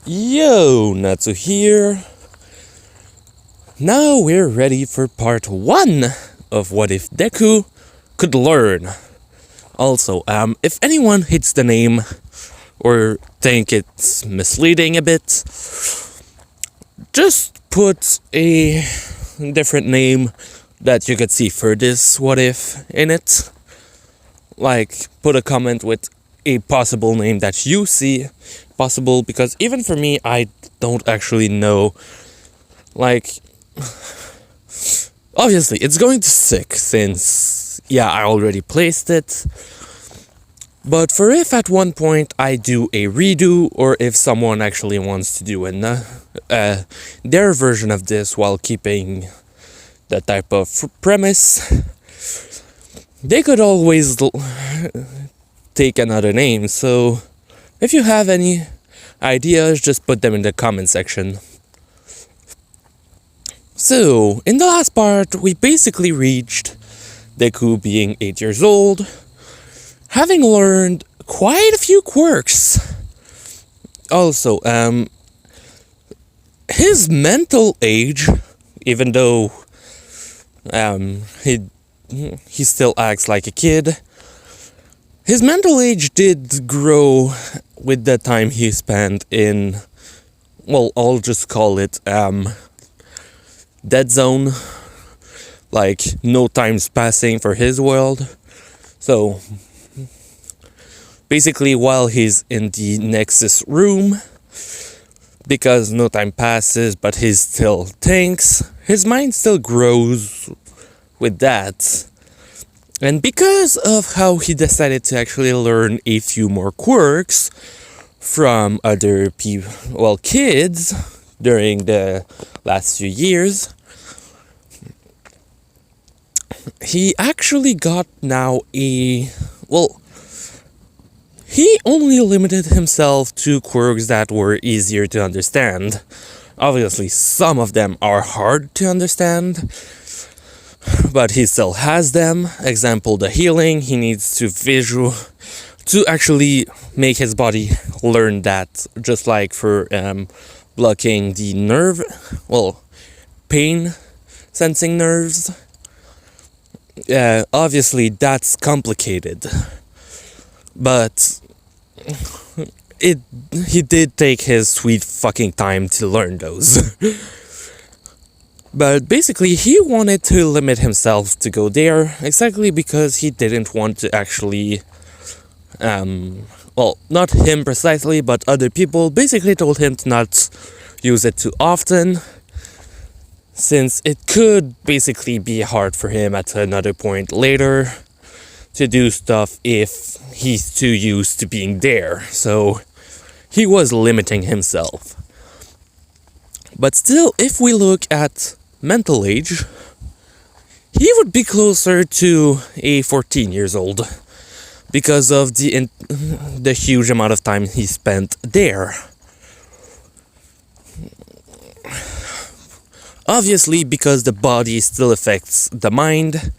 Yo, Natsu here. Now we're ready for part 1 of What If Deku Could Learn. Also, if anyone hates the name or think it's misleading a bit, just put a different name that you could see for this What If in it. Like, put a comment with a possible name that you see possible, because even for me, I don't actually know. Like, obviously, it's going to stick since, I already placed it. But for if at one point I do a redo, or if someone actually wants to do their version of this while keeping the type of premise, they could always take another name. So if you have any ideas, just put them in the comment section. So, in the last part, we basically reached Deku being 8 years old, having learned quite a few quirks. Also, his mental age, even though he still acts like a kid, his mental age did grow with the time he spent in, I'll just call it dead zone, like no time's passing for his world. So basically, while he's in the Nexus room, because no time passes but he still thinks, his mind still grows with that. And because of how he decided to actually learn a few more quirks from other kids during the last few years, he actually got now he only limited himself to quirks that were easier to understand. Obviously, some of them are hard to understand, but he still has them. Example, the healing. He needs to actually make his body learn that, just like for blocking the pain sensing nerves. Obviously that's complicated, but he did take his sweet fucking time to learn those. But basically, he wanted to limit himself to go there, exactly because he didn't want to actually, not him precisely, but other people basically told him to not use it too often, since it could basically be hard for him at another point later to do stuff if he's too used to being there. So he was limiting himself. But still, if we look at mental age, he would be closer to a 14 years old because of the huge amount of time he spent there. Obviously, because the body still affects the mind,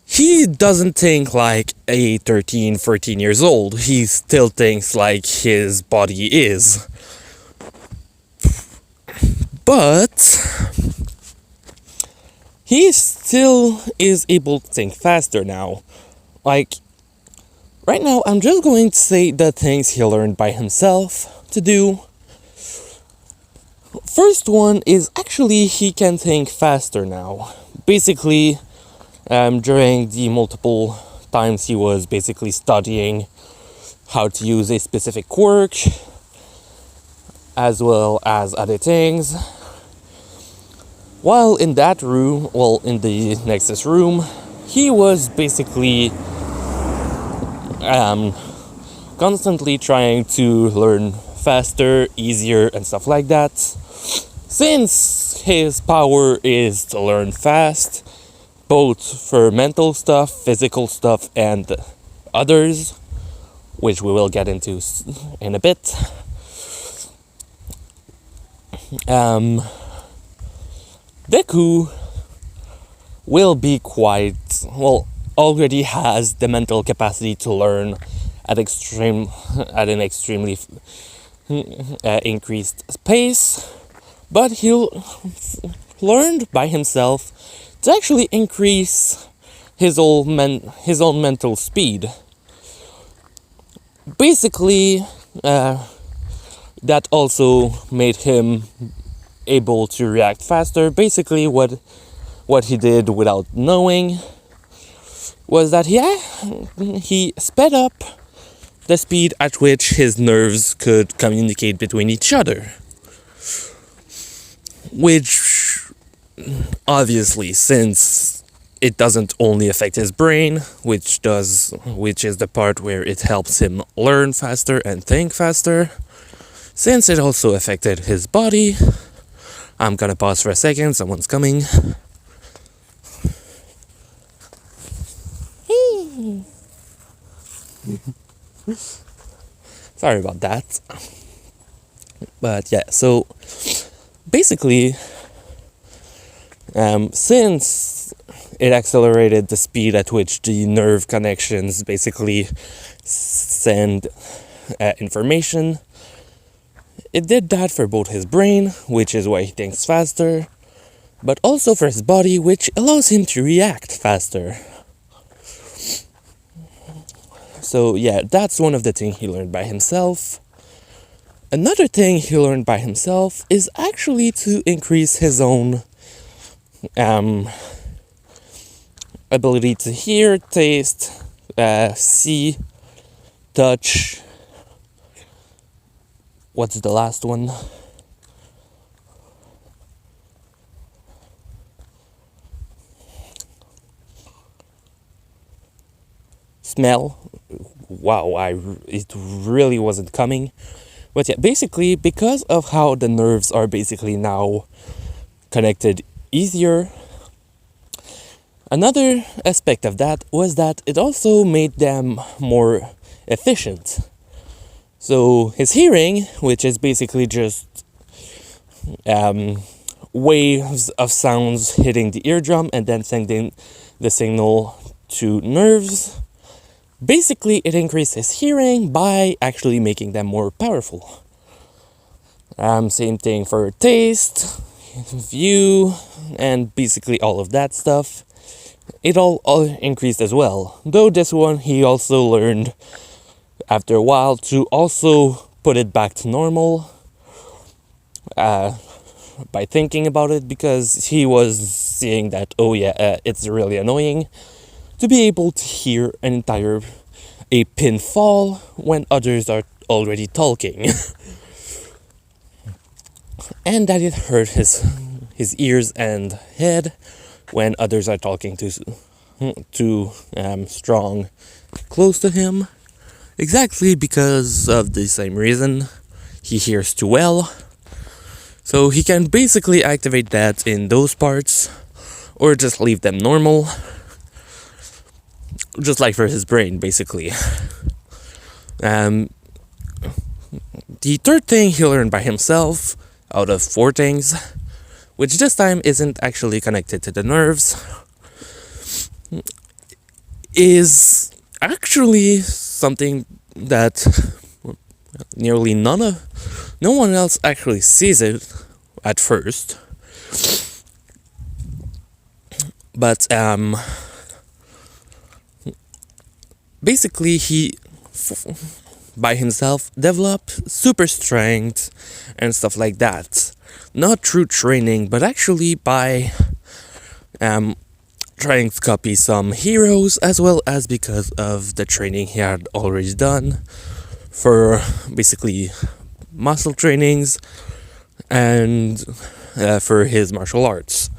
he doesn't think like a 13, 14 years old. He still thinks like his body is. But he still is able to think faster now. Like, right now, I'm just going to say the things he learned by himself to do. First one is actually he can think faster now. Basically, during the multiple times he was basically studying how to use a specific quirk, as well as other things, while in that room, in the Nexus room, he was basically constantly trying to learn faster, easier, and stuff like that. Since his power is to learn fast, both for mental stuff, physical stuff, and others, which we will get into in a bit. Deku will be already has the mental capacity to learn at an extremely increased pace, but he learned by himself to actually increase his own mental speed. Basically, that also made him able to react faster. Basically, what he did without knowing was that he sped up the speed at which his nerves could communicate between each other. Which, obviously, since it doesn't only affect his brain, which is the part where it helps him learn faster and think faster, since it also affected his body. I'm gonna pause for a second, someone's coming. Sorry about that. But yeah, so basically, since it accelerated the speed at which the nerve connections basically send information, it did that for both his brain, which is why he thinks faster, but also for his body, which allows him to react faster. So yeah, that's one of the things he learned by himself. Another thing he learned by himself is actually to increase his own ability to hear, taste, see, touch. What's the last one? Smell. Wow, it really wasn't coming. But yeah, basically, because of how the nerves are basically now connected easier, another aspect of that was that it also made them more efficient. So his hearing, which is basically just waves of sounds hitting the eardrum and then sending the signal to nerves, basically it increases hearing by actually making them more powerful. Same thing for taste, view, and basically all of that stuff. It all increased as well. Though this one he also learned after a while to also put it back to normal by thinking about it, because he was seeing that, it's really annoying to be able to hear a pin fall when others are already talking. And that it hurt his ears and head when others are talking too strong close to him. Exactly because of the same reason. He hears too well. So he can basically activate that in those parts, or just leave them normal. Just like for his brain, basically. The third thing he learned by himself, out of 4 things, which this time isn't actually connected to the nerves, is actually something that nearly no one else actually sees it at first. But basically he by himself developed super strength and stuff like that. Not through training, but actually by trying to copy some heroes, as well as because of the training he had already done for basically muscle trainings and for his martial arts.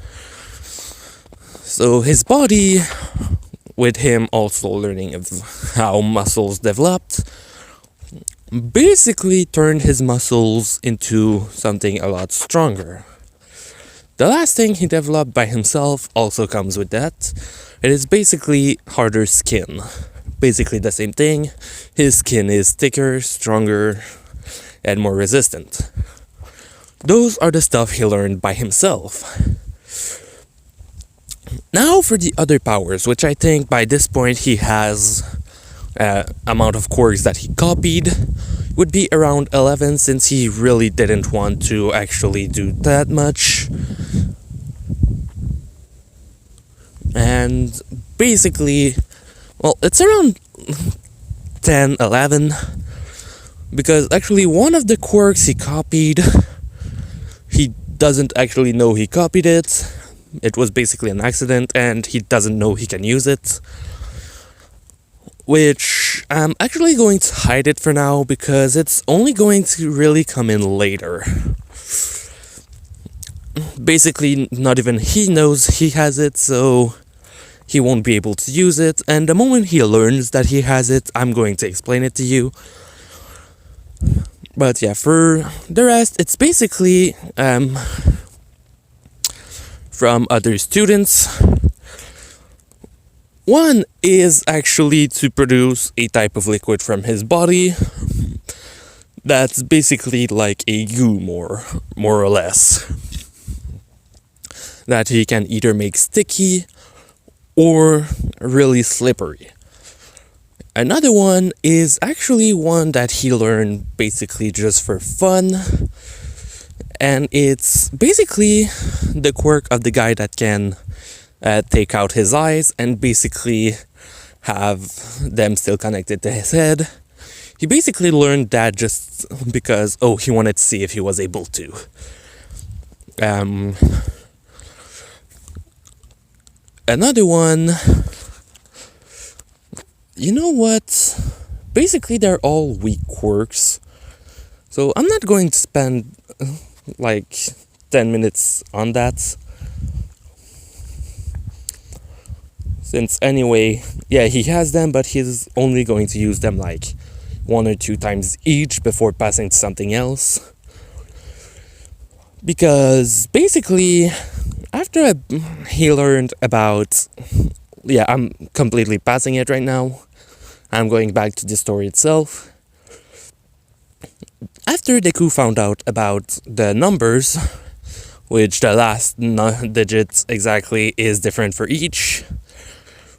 So his body, with him also learning of how muscles developed, basically turned his muscles into something a lot stronger. The last thing he developed by himself also comes with that. It is basically harder skin. Basically the same thing. His skin is thicker, stronger, and more resistant. Those are the stuff he learned by himself. Now for the other powers, which I think by this point he has amount of quirks that he copied would be around 11, since he really didn't want to actually do that much. And basically, well, it's around 10, 11, because actually one of the quirks he copied, he doesn't actually know he copied it. It was basically an accident, and he doesn't know he can use it. Which I'm actually going to hide it for now, because it's only going to really come in later. Basically, not even he knows he has it, so he won't be able to use it. And the moment he learns that he has it, I'm going to explain it to you. But yeah, for the rest, it's basically from other students. One is actually to produce a type of liquid from his body that's basically like a goo, more or less, that he can either make sticky or really slippery. Another one is actually one that he learned basically just for fun, and it's basically the quirk of the guy that can take out his eyes and basically have them still connected to his head. He basically learned that just because, he wanted to see if he was able to. Another one, you know what? Basically, they're all weak quirks. So I'm not going to spend like 10 minutes on that. Since anyway, yeah, he has them, but he's only going to use them like 1 or 2 times each before passing to something else. Because basically, after he learned about... Yeah, I'm completely passing it right now. I'm going back to the story itself. After Deku found out about the numbers, which the last digit exactly is different for each,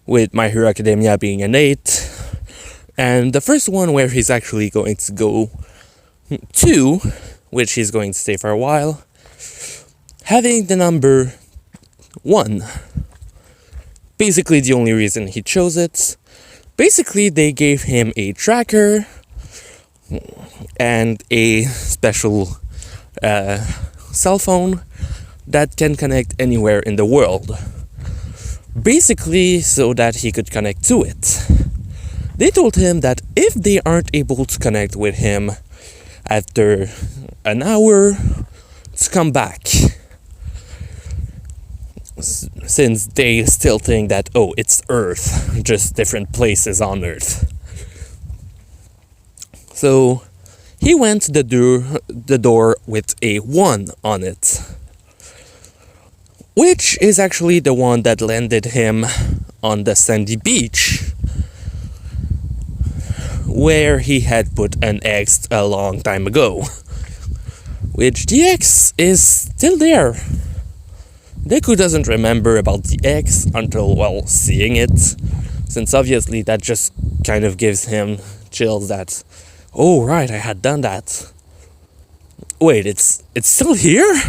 with My Hero Academia being an 8, and the first one where he's actually going to go to, which he's going to stay for a while, having the number 1. Basically the only reason he chose it. Basically they gave him a tracker and a special cell phone that can connect anywhere in the world. Basically so that he could connect to it. They told him that if they aren't able to connect with him after an hour, to come back. Since they still think that, it's Earth, just different places on Earth. So he went to the door with a 1 on it, which is actually the one that landed him on the sandy beach, where he had put an X a long time ago, which the X is still there. Deku doesn't remember about the X until, seeing it, since obviously that just kind of gives him chills that, oh right, I had done that. Wait, it's still here?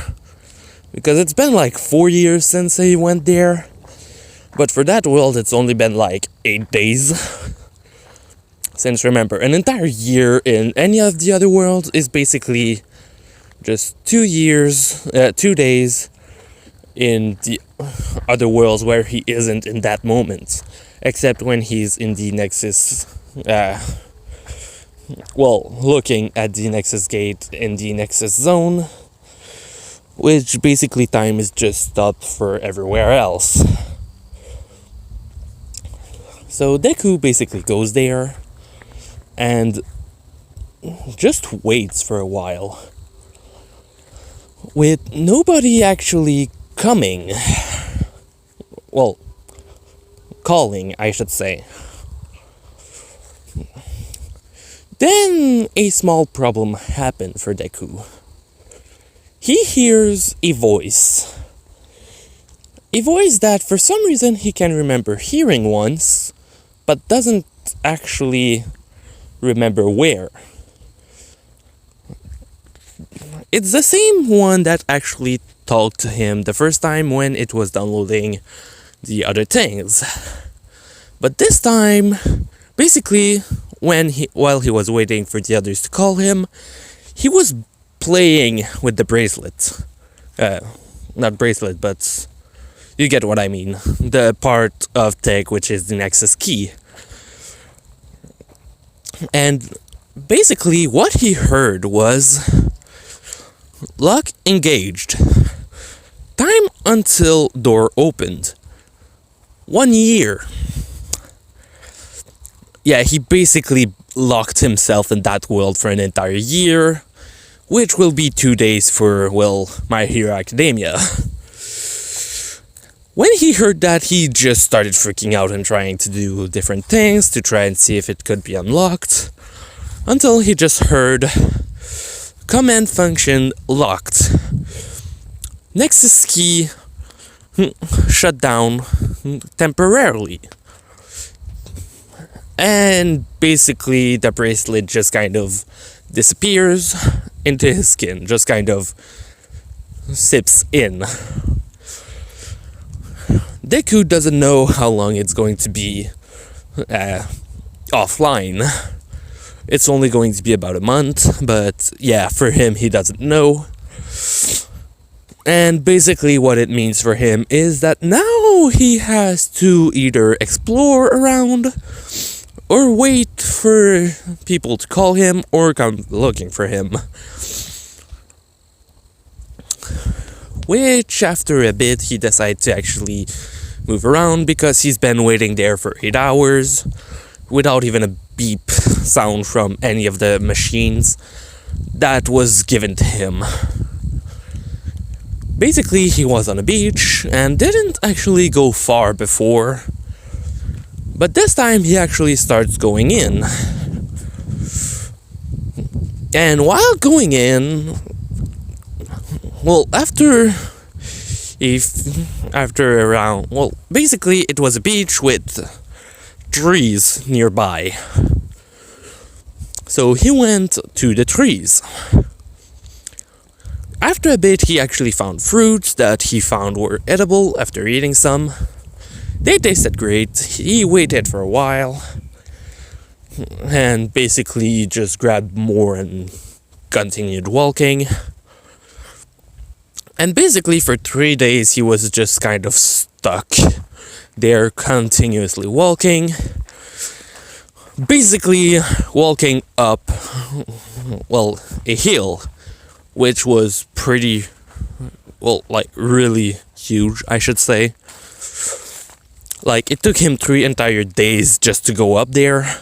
Because it's been like 4 years since he went there, but for that world it's only been like 8 days. Since remember, an entire year in any of the other worlds is basically just 2 days in the other worlds where he isn't in that moment, except when he's in the Nexus, looking at the Nexus gate in the Nexus zone, which basically time is just stopped for everywhere else. So Deku basically goes there and just waits for a while, with nobody actually coming. Calling, I should say. Then a small problem happened for Deku. He hears a voice. A voice that for some reason he can remember hearing once, but doesn't actually remember where. It's the same one that actually talked to him the first time when it was downloading the other things. But this time, basically, while he was waiting for the others to call him, he was playing with the bracelet. Not bracelet, but you get what I mean. The part of tech which is the Nexus key. And basically what he heard was lock engaged. Time until door opened. 1 year. Yeah, he basically locked himself in that world for an entire year, which will be 2 days for, well, My Hero Academia. When he heard that, he just started freaking out and trying to do different things to try and see if it could be unlocked, until he just heard command function locked. Nexus key shut down temporarily. And basically the bracelet just kind of disappears into his skin, just kind of sips in. Deku doesn't know how long it's going to be offline. It's only going to be about a month, but yeah, for him, he doesn't know. And basically what it means for him is that now he has to either explore around or wait for people to call him or come looking for him. Which, after a bit, he decided to actually move around because he's been waiting there for 8 hours without even a beep sound from any of the machines that was given to him. Basically, he was on a beach and didn't actually go far before, but this time he actually starts going in. And while going in, well, after around, well, basically it was a beach with trees nearby. So he went to the trees. After a bit, he actually found fruits that he found were edible after eating some. They tasted great. He waited for a while and basically just grabbed more and continued walking. And basically for 3 days he was just kind of stuck there, continuously walking. Basically walking up, well, a hill, which was pretty, well, like really huge, I should say. Like, it took him 3 entire days just to go up there,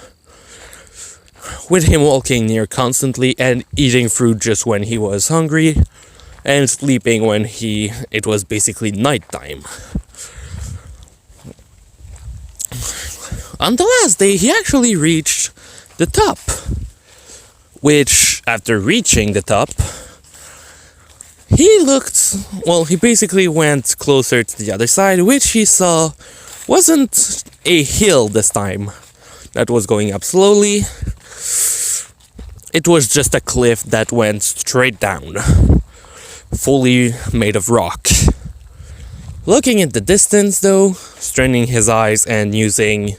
with him walking near constantly and eating fruit just when he was hungry, and sleeping when it was basically nighttime. On the last day, he actually reached the top, which, after reaching the top, he basically went closer to the other side, which he saw wasn't a hill this time that was going up slowly. It was just a cliff that went straight down, fully made of rock. Looking at the distance though, straining his eyes and using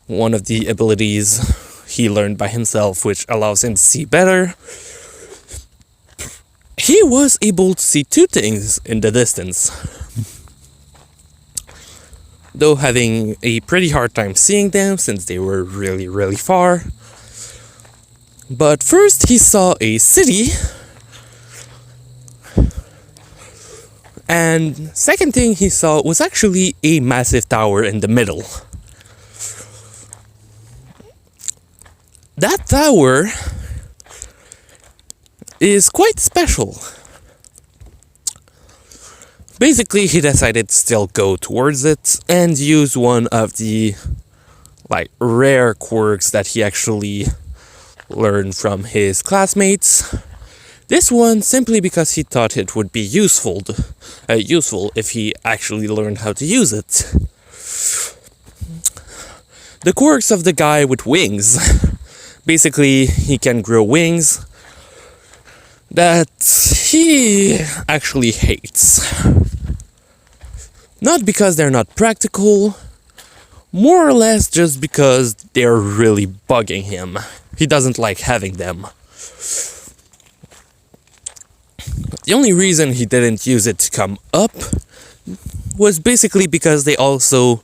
one of the abilities he learned by himself, which allows him to see better, he was able to see 2 things in the distance, though having a pretty hard time seeing them since they were really, really far. But first he saw a city, and second thing he saw was actually a massive tower in the middle. That tower is quite special. Basically, he decided to still go towards it and use one of the rare quirks that he actually learned from his classmates. This one simply because he thought it would be useful if he actually learned how to use it. the quirks of the guy with wings. Basically, he can grow wings that he actually hates. Not because they're not practical, more or less just because they're really bugging him. He doesn't like having them. The only reason he didn't use it to come up was basically because they also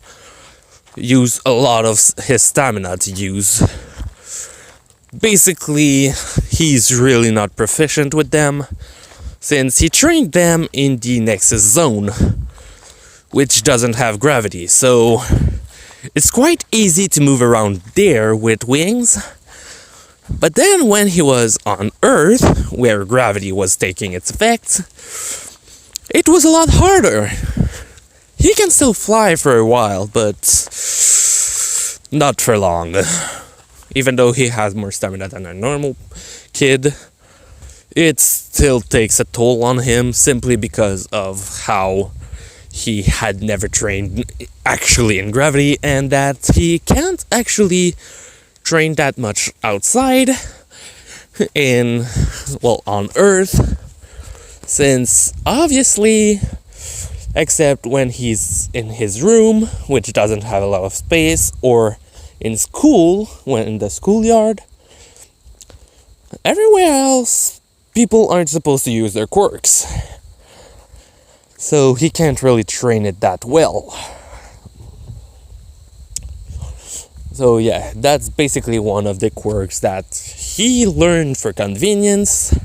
use a lot of his stamina to use. Basically, he's really not proficient with them, since he trained them in the Nexus Zone, which doesn't have gravity, so it's quite easy to move around there with wings. But then when he was on Earth, where gravity was taking its effect, it was a lot harder. He can still fly for a while, but not for long. Even though he has more stamina than a normal kid, it still takes a toll on him simply because of how he had never trained actually in gravity, and that he can't actually train that much outside on Earth, since obviously, except when he's in his room, which doesn't have a lot of space, or in school, when in the schoolyard, everywhere else, people aren't supposed to use their quirks. So he can't really train it that well. So yeah, that's basically one of the quirks that he learned for convenience,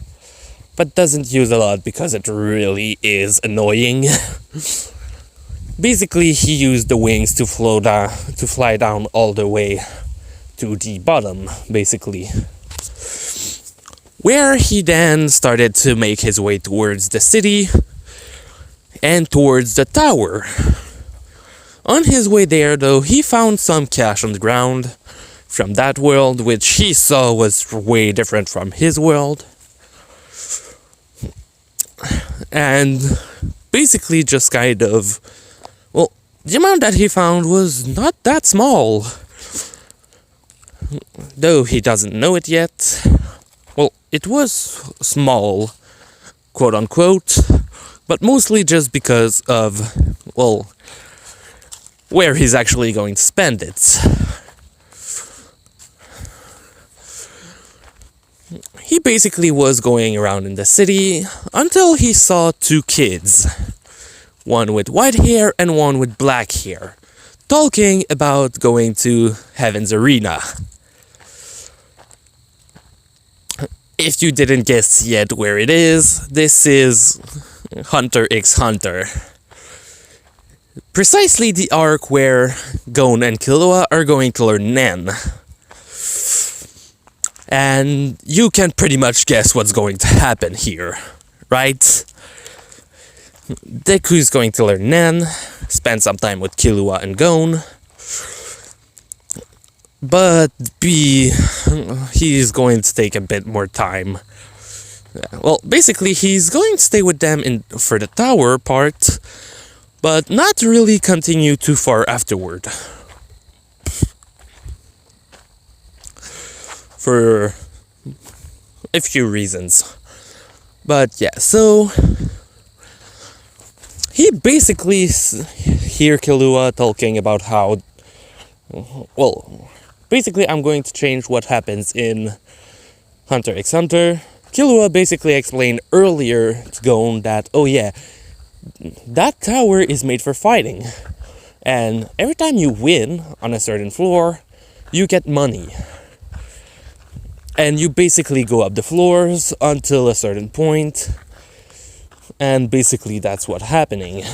but doesn't use a lot because it really is annoying. Basically, he used the wings to fly down all the way to the bottom, basically. Where he then started to make his way towards the city and towards the tower. On his way there, though, he found some cash on the ground from that world, which he saw was way different from his world. And basically just kind of, the amount that he found was not that small. Though he doesn't know it yet. Well, it was small, quote unquote, but mostly just because of, where he's actually going to spend it. He basically was going around in the city until he saw two kids. One with white hair and one with black hair, talking about going to Heaven's Arena. If you didn't guess yet where it is, this is Hunter x Hunter. Precisely the arc where Gon and Killua are going to learn Nen. And you can pretty much guess what's going to happen here, right? Deku's going to learn Nen, spend some time with Killua and Gon, but he's going to take a bit more time. Well, basically, he's going to stay with them for the tower part, but not really continue too far afterward. For a few reasons. But yeah, so he basically hear Killua talking about how, basically I'm going to change what happens in Hunter x Hunter. Killua basically explained earlier to Gon that, that tower is made for fighting. And every time you win on a certain floor, you get money. And you basically go up the floors until a certain point. And basically that's what's happening.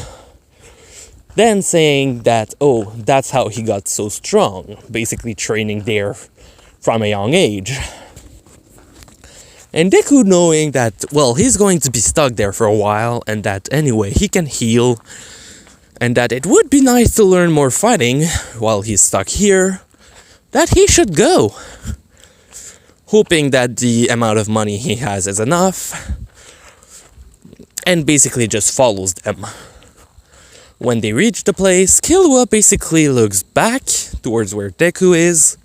Then saying that, that's how he got so strong. Basically training there from a young age. And Deku knowing that, he's going to be stuck there for a while, and that anyway, he can heal, and that it would be nice to learn more fighting while he's stuck here, that he should go. Hoping that the amount of money he has is enough, and basically just follows them. When they reach the place, Killua basically looks back towards where Deku is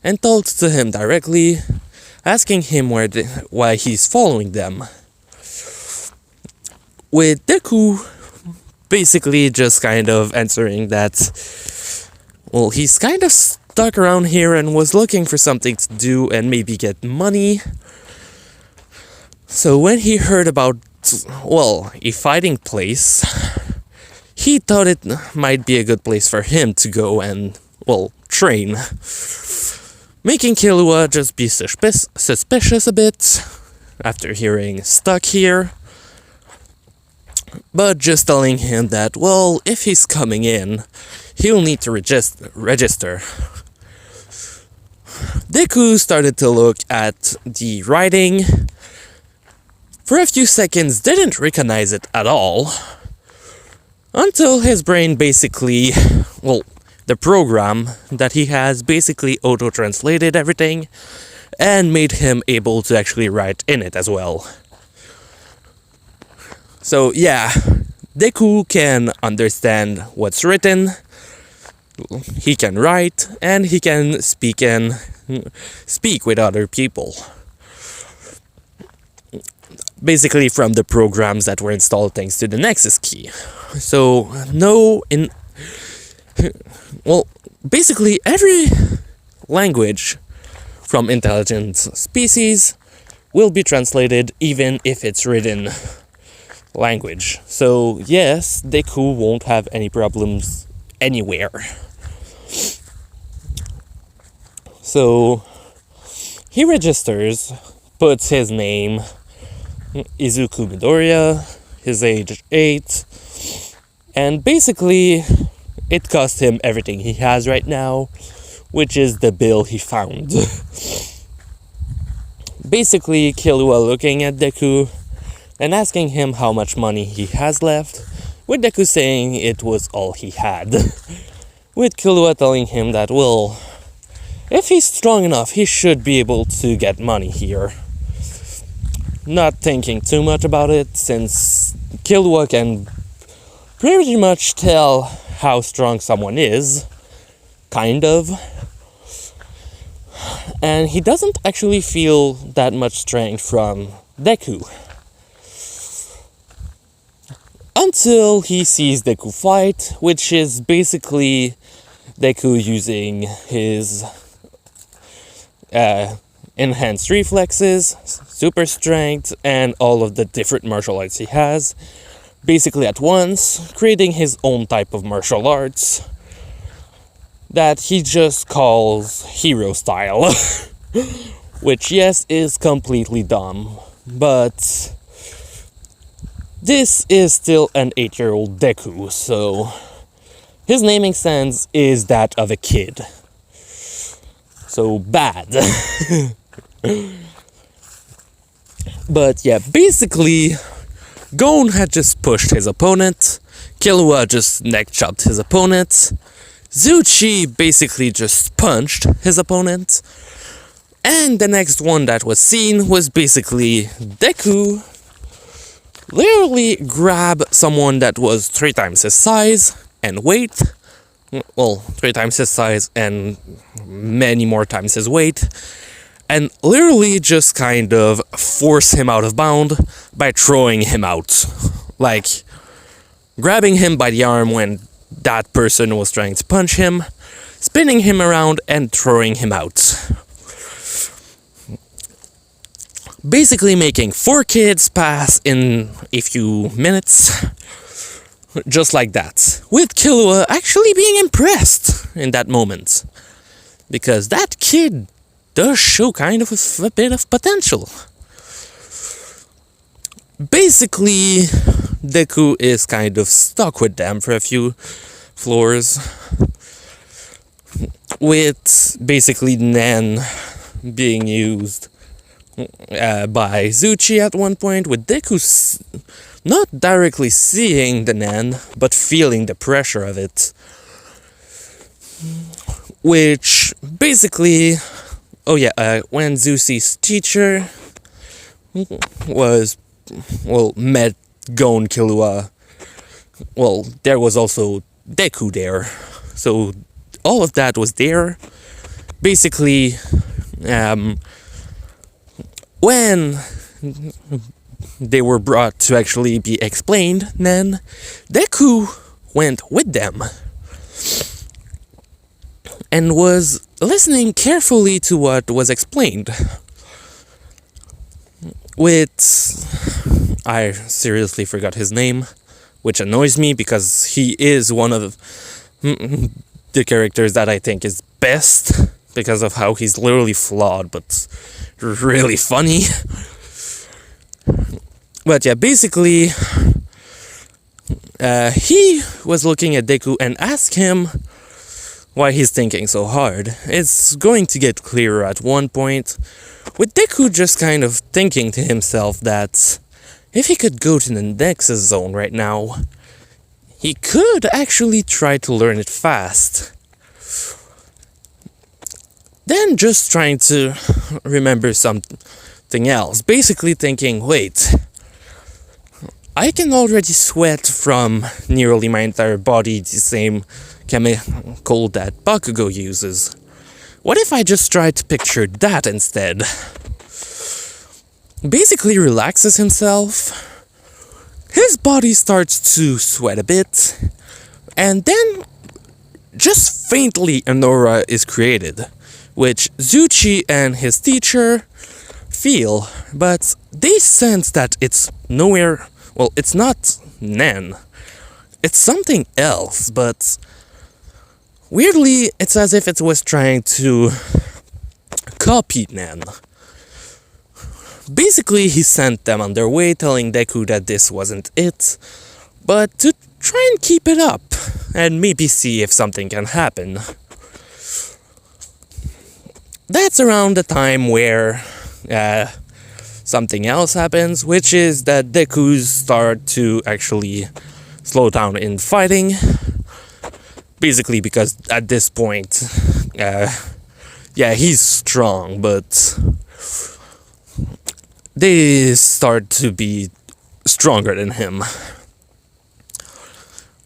and talks to him directly, asking him why he's following them. With Deku basically just kind of answering that, well, he's kind of stuck around here and was looking for something to do and maybe get money. So when he heard about, well, a fighting place, he thought it might be a good place for him to go and, well, train. Making Killua just be suspicious a bit after hearing stuck here. But just telling him that, well, if he's coming in, he'll need to register. Deku started to look at the writing. For a few seconds, didn't recognize it at all. Until his brain basically, well, the program that he has basically auto-translated everything and made him able to actually write in it as well. So yeah, Deku can understand what's written, he can write, and he can speak with other people. Basically from the programs that were installed thanks to the Nexus key. So well, basically every language from intelligent species will be translated even if it's written language. So yes, Deku won't have any problems anywhere. So he registers, puts his name, Izuku Midoriya, his age 8, and basically it cost him everything he has right now, which is the bill he found. Basically, Killua looking at Deku and asking him how much money he has left, with Deku saying it was all he had. With Killua telling him that, well, if he's strong enough, he should be able to get money here. Not thinking too much about it, since Killua can pretty much tell how strong someone is, kind of. And he doesn't actually feel that much strength from Deku. Until he sees Deku fight, which is basically Deku using his enhanced reflexes, super strength, and all of the different martial arts he has, basically at once, creating his own type of martial arts that he just calls hero style. Which, yes, is completely dumb, but this is still an 8-year-old Deku, so his naming sense is that of a kid. So bad. But yeah, basically, Gon had just pushed his opponent, Killua just neck chopped his opponent, Zuchi basically just punched his opponent, and the next one that was seen was basically Deku literally grab someone that was 3 times his size and weight, well, 3 times his size and many more times his weight, and literally just kind of force him out of bound by throwing him out. Like, grabbing him by the arm when that person was trying to punch him, spinning him around and throwing him out. Basically making 4 kids pass in a few minutes. Just like that. With Killua actually being impressed in that moment. Because that kid does show kind of a bit of potential. Basically, Deku is kind of stuck with them for a few floors. With basically Nen being used by Zuchi at one point, with Deku not directly seeing the Nen, but feeling the pressure of it. Which basically, when Zuchi's teacher was, met Gon Killua, there was also Deku there. So all of that was there. Basically, when they were brought to actually be explained, then Deku went with them and was listening carefully to what was explained. I seriously forgot his name, which annoys me because he is one of the characters that I think is best because of how he's literally flawed but really funny. But yeah, basically, he was looking at Deku and asked him why he's thinking so hard. It's going to get clearer at one point, with Deku just kind of thinking to himself that if he could go to the Nexus Zone right now, he could actually try to learn it fast. Then just trying to remember something else, basically thinking, wait, I can already sweat from nearly my entire body the same chemical that Bakugo uses. What if I just try to picture that instead? Basically relaxes himself, his body starts to sweat a bit, and then just faintly an aura is created, which Zuchi and his teacher feel, but they sense that it's nowhere. Well, it's not Nen. It's something else, but weirdly, it's as if it was trying to copy Nen. Basically, he sent them on their way, telling Deku that this wasn't it, but to try and keep it up, and maybe see if something can happen. That's around the time where something else happens, which is that Deku's start to actually slow down in fighting. Basically because at this point, yeah, he's strong, but they start to be stronger than him.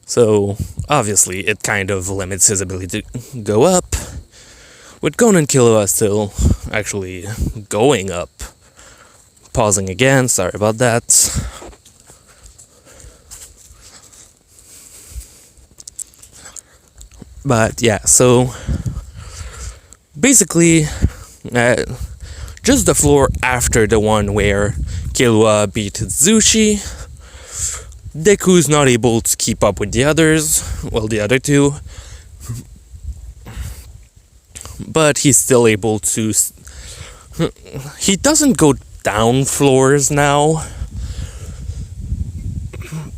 So, obviously, it kind of limits his ability to go up, with Gon and Killua still actually going up. Pausing again, sorry about that. But yeah, so basically, just the floor after the one where Killua beat Zushi, Deku's not able to keep up with the others, well, the other two, but he's still able to. He doesn't go down floors now,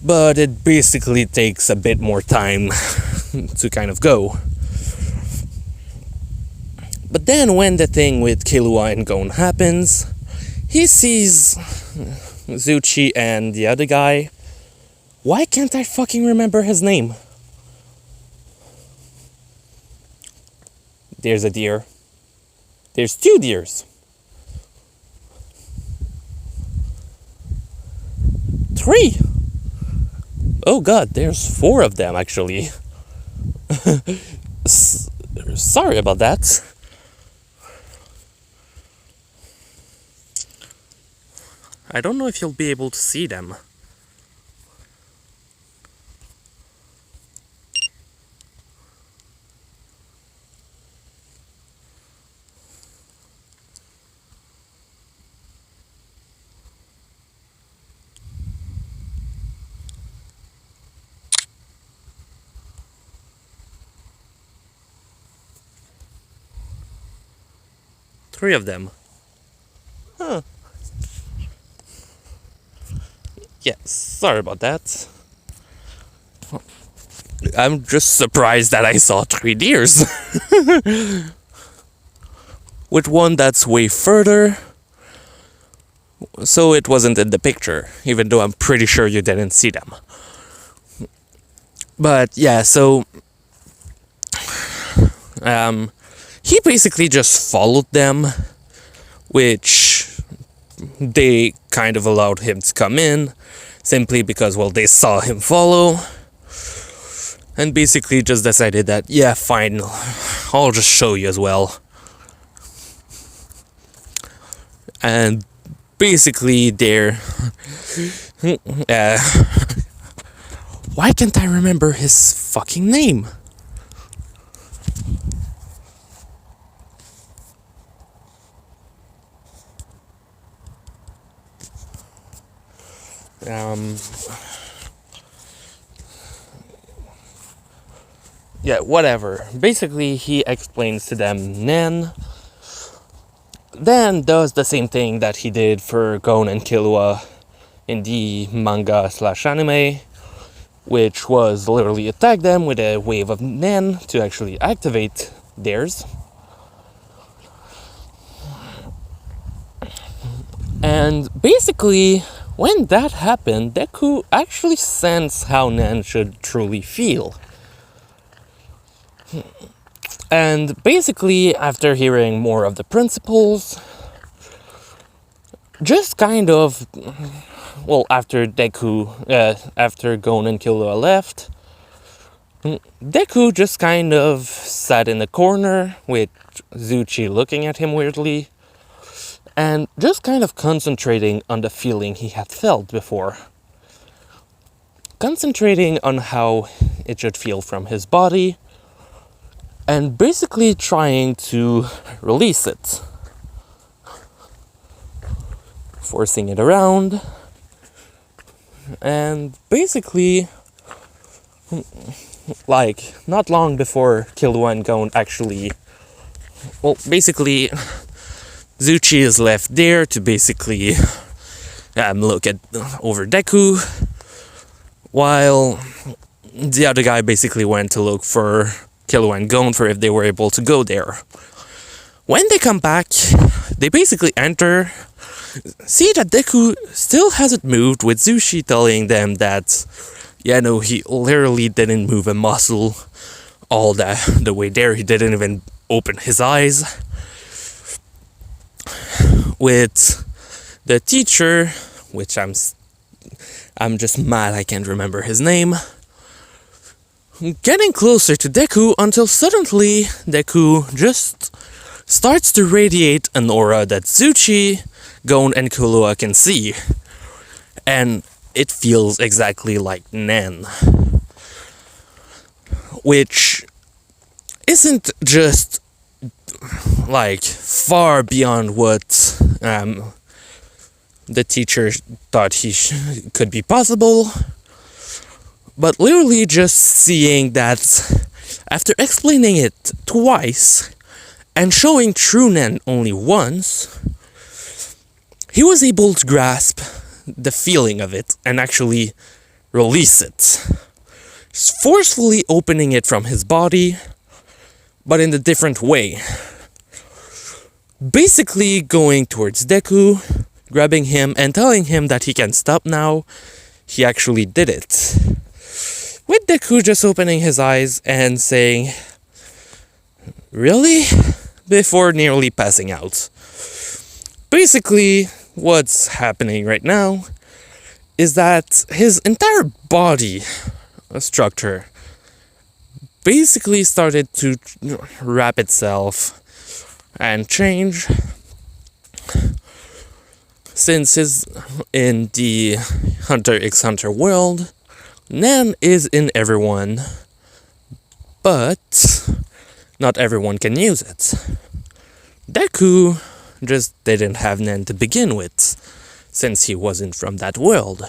but it basically takes a bit more time to kind of go. But then when the thing with Killua and Gon happens, he sees Zuchi and the other guy. Why can't I fucking remember his name? There's a deer. There's 2 deers. 3. Oh god, there's 4 of them actually. Sorry about that. I don't know if you'll be able to see them. Three of them. Huh. Yeah, sorry about that. I'm just surprised that I saw 3 deers. With one that's way further, so it wasn't in the picture, even though I'm pretty sure you didn't see them. But yeah, so he basically just followed them, which they kind of allowed him to come in, simply because, well, they saw him follow. and basically just decided that, yeah, fine, I'll just show you as well. And basically there, why can't I remember his fucking name? Yeah, whatever. Basically, he explains to them Nen, then does the same thing that he did for Gon and Killua in the manga/anime, which was literally attack them with a wave of Nen to actually activate theirs. And basically, when that happened, Deku actually sensed how Nen should truly feel. And basically, after hearing more of the principles, just kind of, well, after Gon and Killua left, Deku just kind of sat in the corner with Zuchi looking at him weirdly, and just kind of concentrating on the feeling he had felt before. Concentrating on how it should feel from his body, and basically trying to release it. Forcing it around, and basically, like, not long before Killua and Gon actually, well, basically, Zuchi is left there to basically look at over Deku, while the other guy basically went to look for Killua and Gon for if they were able to go there. When they come back, they basically enter, see that Deku still hasn't moved, with Zuchi telling them that, yeah, no, he literally didn't move a muscle all the way there. He didn't even open his eyes. With the teacher, which I'm just mad I can't remember his name, getting closer to Deku until suddenly Deku just starts to radiate an aura that Zuchi, Gon, and Killua can see. And it feels exactly like Nen. Which isn't just like far beyond what the teacher thought could be possible, but literally just seeing that after explaining it twice and showing true Nen only once, he was able to grasp the feeling of it and actually release it, forcefully opening it from his body, but in a different way. Basically going towards Deku, grabbing him and telling him that he can stop now. He actually did it, with Deku just opening his eyes and saying, "Really?" before nearly passing out. Basically, what's happening right now is that his entire body structure basically started to wrap itself and change, since in the Hunter x Hunter world, Nen is in everyone, but not everyone can use it. Deku just didn't have Nen to begin with, since he wasn't from that world.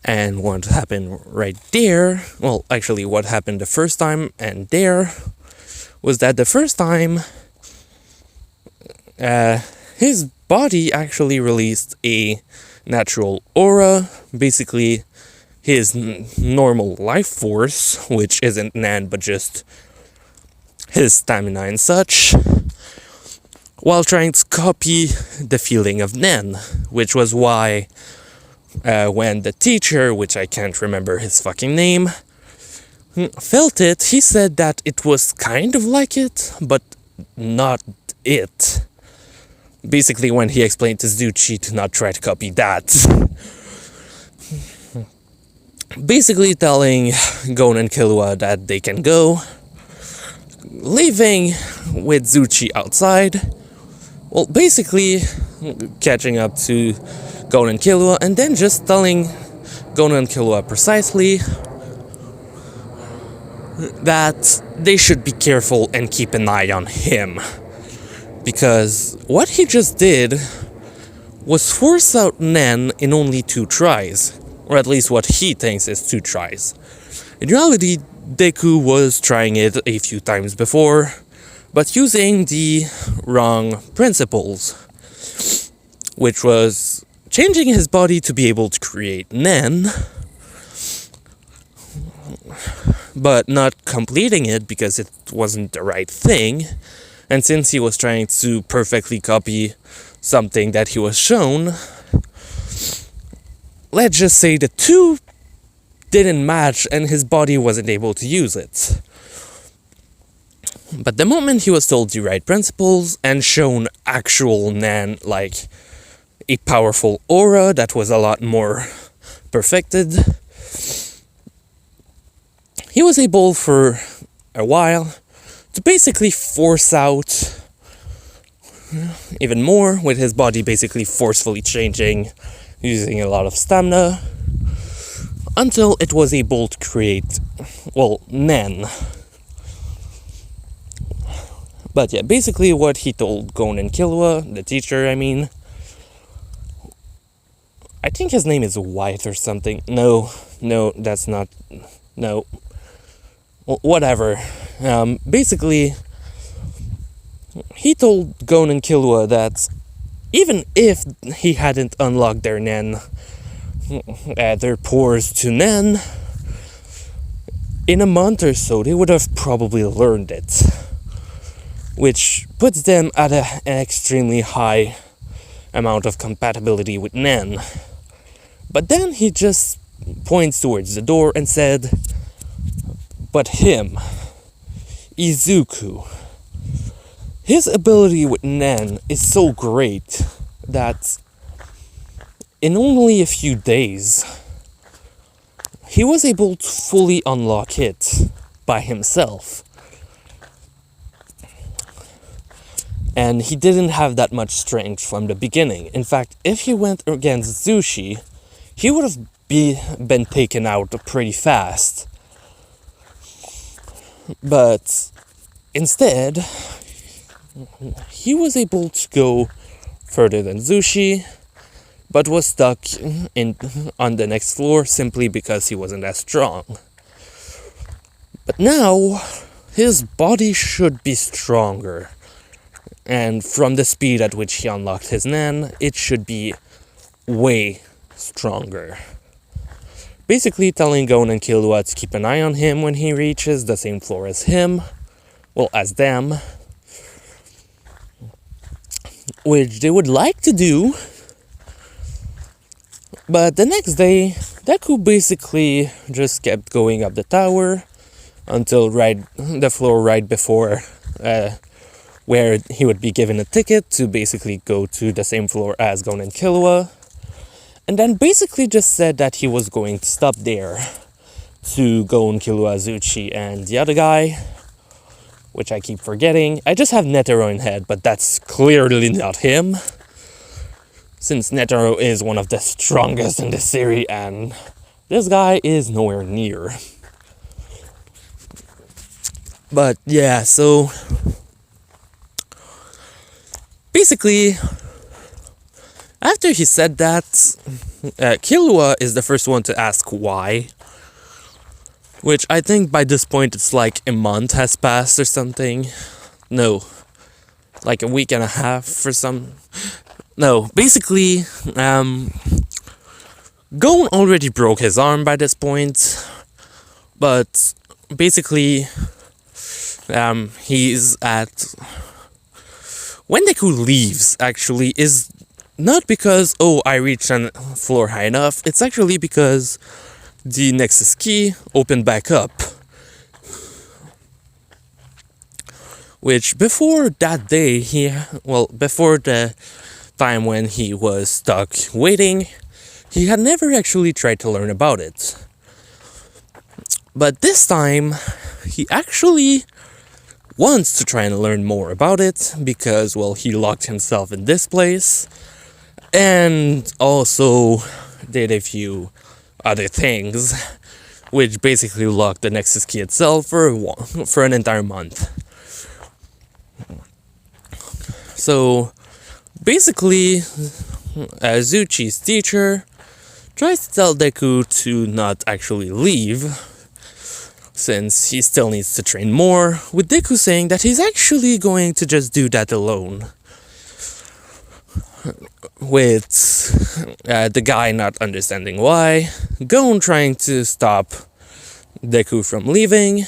And what happened right there, well, actually what happened the first time and there, was that the first time, his body actually released a natural aura, basically his normal life force, which isn't Nen but just his stamina and such, while trying to copy the feeling of Nen, which was why when the teacher, which I can't remember his fucking name, felt it, he said that it was kind of like it, but not it. Basically, when he explained to Zuchi to not try to copy that. basically telling Gon and Killua that they can go, leaving with Zuchi outside, well, basically catching up to Gon and Killua, and then just telling Gon and Killua precisely that they should be careful and keep an eye on him. Because what he just did was force out Nen in only 2 tries. Or at least what he thinks is 2 tries. In reality, Deku was trying it a few times before, but using the wrong principles. Which was changing his body to be able to create Nen, but not completing it because it wasn't the right thing. And since he was trying to perfectly copy something that he was shown, let's just say the 2 didn't match and his body wasn't able to use it. But the moment he was told the right principles and shown actual Nen, like a powerful aura that was a lot more perfected, he was able for a while to basically force out even more, with his body basically forcefully changing, using a lot of stamina, until it was able to create, well, Nen. But yeah, basically what he told Gon and Killua, the teacher, I mean, I think his name is White or something. No, that's not, no. Well, whatever. Basically, he told Gon and Killua that even if he hadn't unlocked their Nen, their pores to Nen, in a month or so they would have probably learned it. Which puts them at an extremely high amount of compatibility with Nen. But then he just points towards the door and said, but him, Izuku, his ability with Nen is so great that in only a few days, he was able to fully unlock it by himself. And he didn't have that much strength from the beginning. In fact, if he went against Zushi, he would have been taken out pretty fast. But instead, he was able to go further than Zushi, but was stuck on the next floor simply because he wasn't as strong. But now, his body should be stronger. And from the speed at which he unlocked his Nen, it should be way stronger. Basically telling Gon and Killua to keep an eye on him when he reaches the same floor as him. Well, as them. Which they would like to do. But the next day, Deku basically just kept going up the tower until the floor right before where he would be given a ticket to basically go to the same floor as Gon and Killua. And then basically just said that he was going to stop there to Gon, Killua, Zuchi, and the other guy, which I keep forgetting. I just have Netero in head, but that's clearly not him, since Netero is one of the strongest in the series, and this guy is nowhere near. But yeah, so basically, after he said that, Killua is the first one to ask why. Which I think by this point it's like a month has passed or something. No, like a week and a half or some. No, basically, Gon already broke his arm by this point. But basically, he's at... When Deku leaves, actually, is not because, oh, I reached a floor high enough. It's actually because the Nexus key opened back up. Which, before that day, before the time when he was stuck waiting, he had never actually tried to learn about it. But this time, he actually wants to try and learn more about it because, well, he locked himself in this place and also did a few other things, which basically locked the Nexus key itself for an entire month. So basically, Zuchi's teacher tries to tell Deku to not actually leave, since he still needs to train more, with Deku saying that he's actually going to just do that alone. With the guy not understanding why, Gon trying to stop Deku from leaving,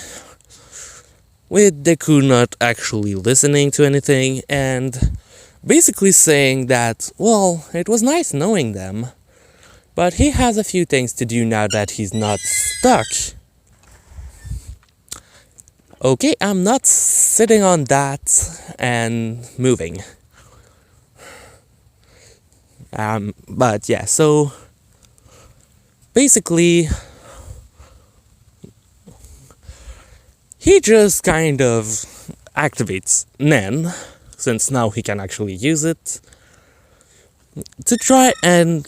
with Deku not actually listening to anything, and basically saying that, well, it was nice knowing them, but he has a few things to do now that he's not stuck. Okay, I'm not sitting on that and moving. But yeah, so basically, he just kind of activates Nen, since now he can actually use it, to try and...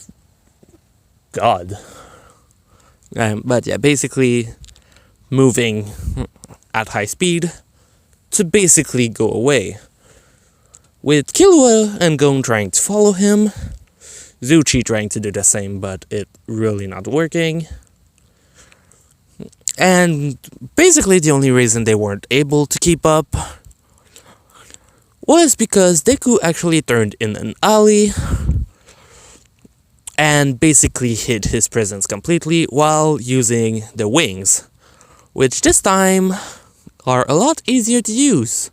God. But yeah, basically moving at high speed to basically go away. With Killua and Gon trying to follow him, Zuchi trying to do the same, but it really not working. And basically the only reason they weren't able to keep up was because Deku actually turned in an alley and basically hid his presence completely while using the wings, which this time are a lot easier to use,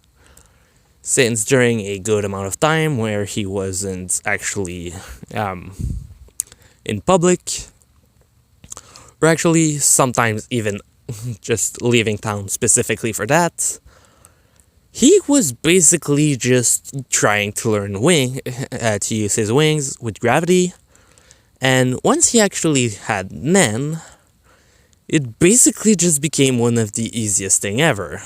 since during a good amount of time where he wasn't actually in public, or actually sometimes even just leaving town specifically for that, he was basically just trying to learn to use his wings with gravity, and once he actually had Nen, it basically just became one of the easiest thing ever.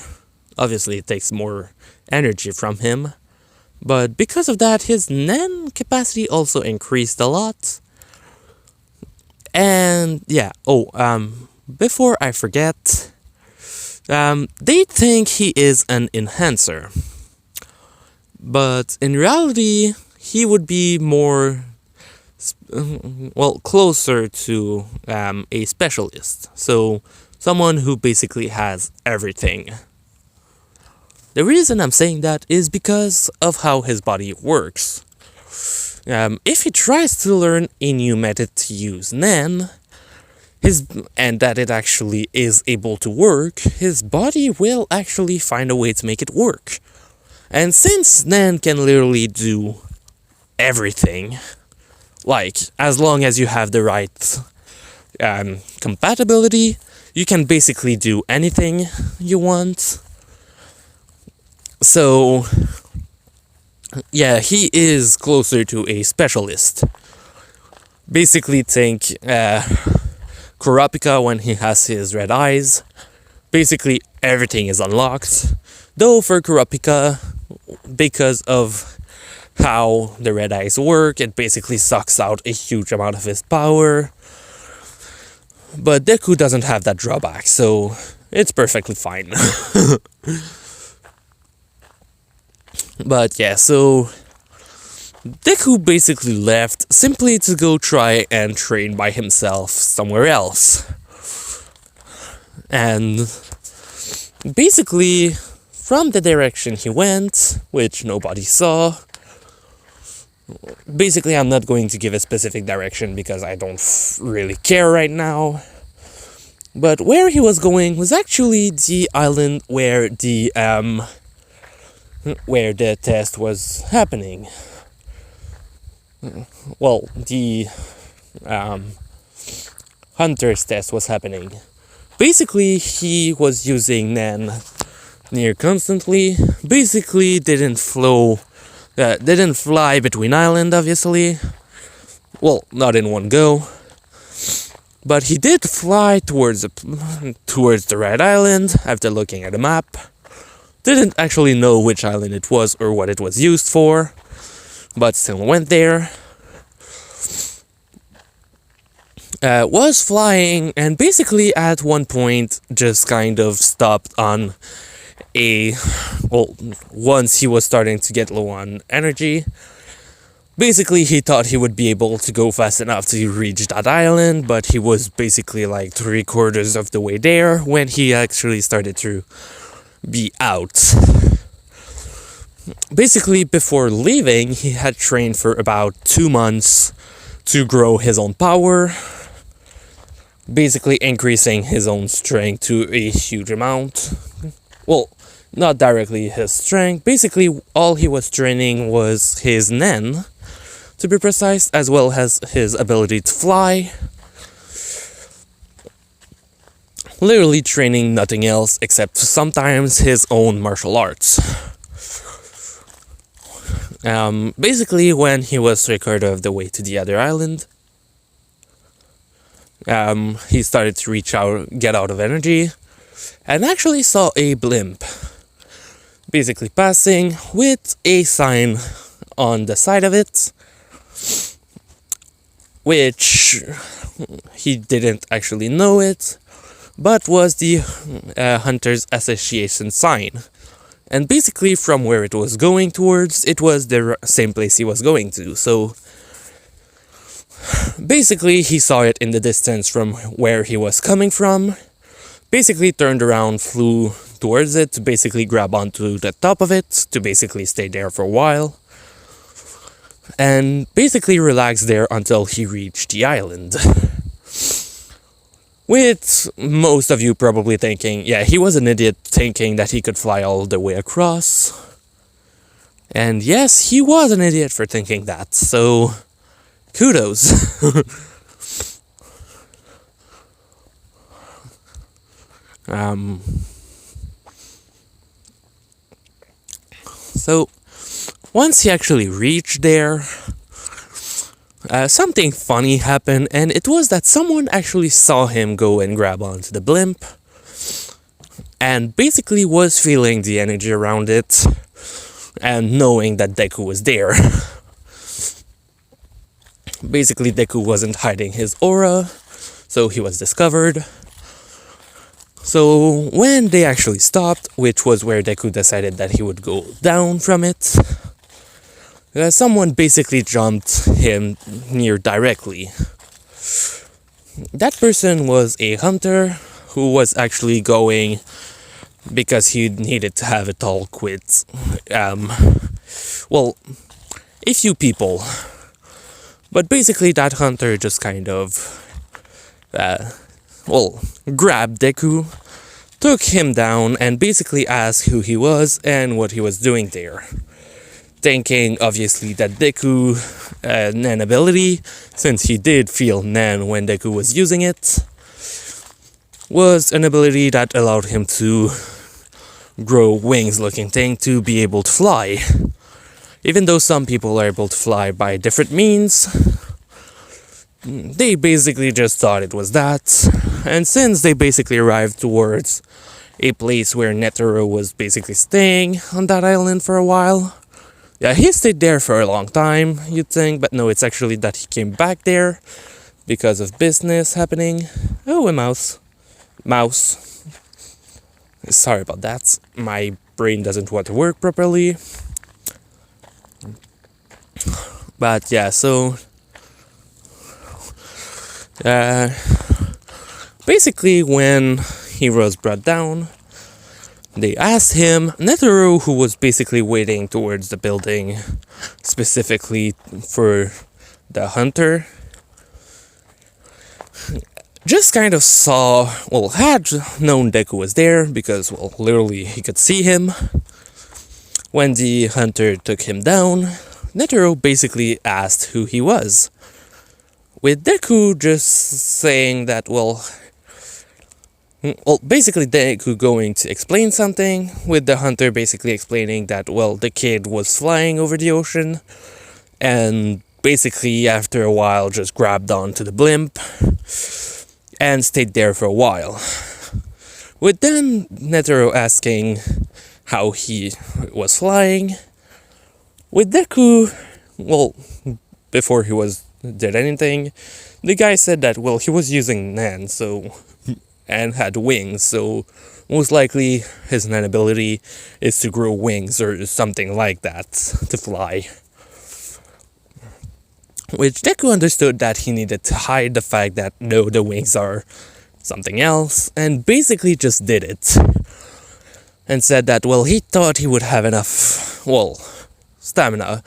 Obviously it takes more energy from him, but because of that his Nen capacity also increased a lot. And yeah, before I forget, they think he is an enhancer, but in reality he would be more closer to a specialist, so someone who basically has everything. The reason I'm saying that is because of how his body works. If he tries to learn a new method to use Nen, and that it actually is able to work, his body will actually find a way to make it work. And since Nen can literally do everything, like, as long as you have the right compatibility, you can basically do anything you want. So, yeah, he is closer to a specialist. Basically think Kurapika when he has his red eyes. Basically everything is unlocked. Though for Kurapika, because of how the red eyes work, it basically sucks out a huge amount of his power. But Deku doesn't have that drawback, so it's perfectly fine. But yeah, so Deku basically left simply to go try and train by himself somewhere else. And basically, from the direction he went, which nobody saw, basically I'm not going to give a specific direction because I don't really care right now. But where he was going was actually the island where the test was happening. Well, the hunter's test was happening. Basically, he was using Nen near constantly. Basically, didn't fly between island, obviously. Well, not in one go. But he did fly towards the right island after looking at a map. Didn't actually know which island it was or what it was used for, but still went there. Was flying, and basically at one point just kind of stopped on once he was starting to get low on energy. Basically, he thought he would be able to go fast enough to reach that island, but he was basically like 3/4 of the way there when he actually started to be out. Basically, before leaving, he had trained for about 2 months to grow his own power, basically increasing his own strength to a huge amount. Well, not directly his strength. Basically, all he was training was his nen, to be precise, as well as his ability to fly. Literally training nothing else except sometimes his own martial arts. Basically, when he was 3/4 of the way to the other island, he started to get out of energy, and actually saw a blimp basically passing with a sign on the side of it, which he didn't actually know it, but was the Hunters Association sign. And basically from where it was going towards, it was the same place he was going to. So basically he saw it in the distance from where he was coming from, basically turned around, flew towards it to basically grab onto the top of it, to basically stay there for a while, and basically relaxed there until he reached the island. With most of you probably thinking, yeah, he was an idiot thinking that he could fly all the way across. And yes, he was an idiot for thinking that, so kudos. So once he actually reached there, something funny happened, and it was that someone actually saw him go and grab onto the blimp, and basically was feeling the energy around it, and knowing that Deku was there. Basically, Deku wasn't hiding his aura, so he was discovered. So when they actually stopped, which was where Deku decided that he would go down from it, someone basically jumped him near directly. That person was a hunter who was actually going because he needed to have a talk with, a few people. But basically that hunter just kind of, grabbed Deku, took him down, and basically asked who he was and what he was doing there. Thinking, obviously, that Deku, Nen ability, since he did feel Nen when Deku was using it, was an ability that allowed him to grow wings-looking thing to be able to fly. Even though some people are able to fly by different means, they basically just thought it was that. And since they basically arrived towards a place where Netero was basically staying on that island for a while, yeah, he stayed there for a long time, you'd think, but no, it's actually that he came back there because of business happening. Oh, a mouse. Mouse. Sorry about that. My brain doesn't want to work properly. But yeah, so basically when he was brought down, they asked him, Netero, who was basically waiting towards the building specifically for the hunter, just kind of had known Deku was there because, literally he could see him. When the hunter took him down, Netero basically asked who he was, with Deku just saying that, basically Deku going to explain something, with the hunter basically explaining that, the kid was flying over the ocean, and basically after a while just grabbed onto the blimp, and stayed there for a while. With then Netero asking how he was flying. With Deku, well, before he did anything, the guy said that, well, he was using Nan, and had wings, so most likely his Nan ability is to grow wings or something like that to fly. Which Deku understood that he needed to hide the fact that no, the wings are something else, and basically just did it. And said that, well, he thought he would have enough, well, stamina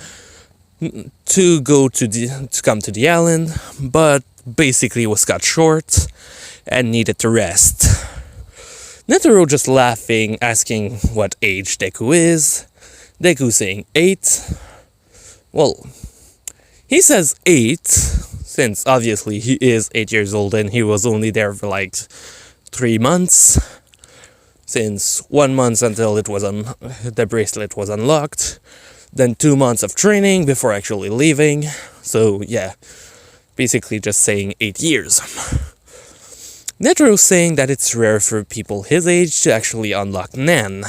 to come to the island, but basically was cut short and needed to rest. Netero just laughing, asking what age Deku is. Deku saying 8. Well, he says 8, since obviously he is 8 years old and he was only there for like 3 months. Since 1 month until the bracelet was unlocked. Then 2 months of training before actually leaving. So yeah, basically just saying 8 years. Netero saying that it's rare for people his age to actually unlock Nen.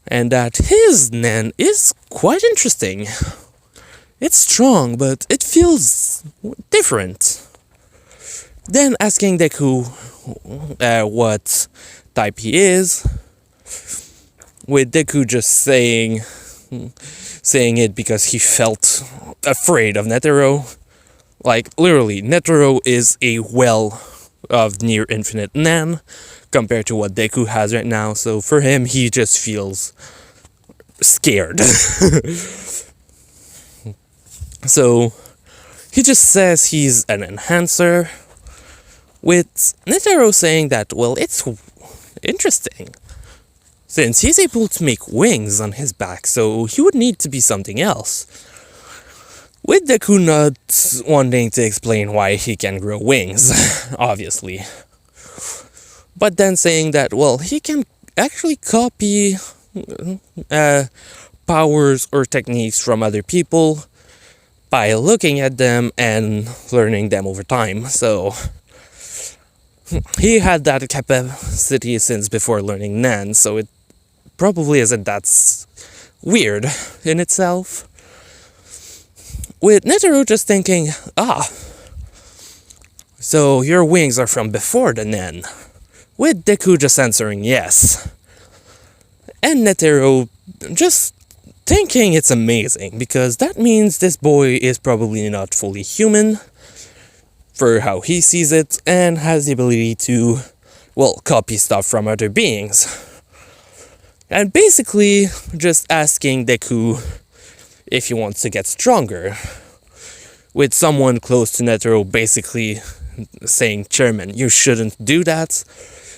And that his Nen is quite interesting. It's strong, but it feels different. Then asking Deku what type he is. With Deku just saying it because he felt afraid of Netero. Like, literally, Netero is a well of near infinite Nan compared to what Deku has right now, so for him, he just feels scared. So, he just says he's an enhancer, with Netero saying that, well, it's interesting, since he's able to make wings on his back, so he would need to be something else. With Deku not wanting to explain why he can grow wings, obviously. But then saying that, well, he can actually copy powers or techniques from other people by looking at them and learning them over time. So he had that capacity since before learning Nan, so it probably isn't that weird in itself. With Netero just thinking, so your wings are from before the Nen. With Deku just answering yes. And Netero just thinking it's amazing, because that means this boy is probably not fully human, for how he sees it, and has the ability to, well, copy stuff from other beings. And basically just asking Deku if he wants to get stronger, with someone close to Netero basically saying, Chairman, you shouldn't do that,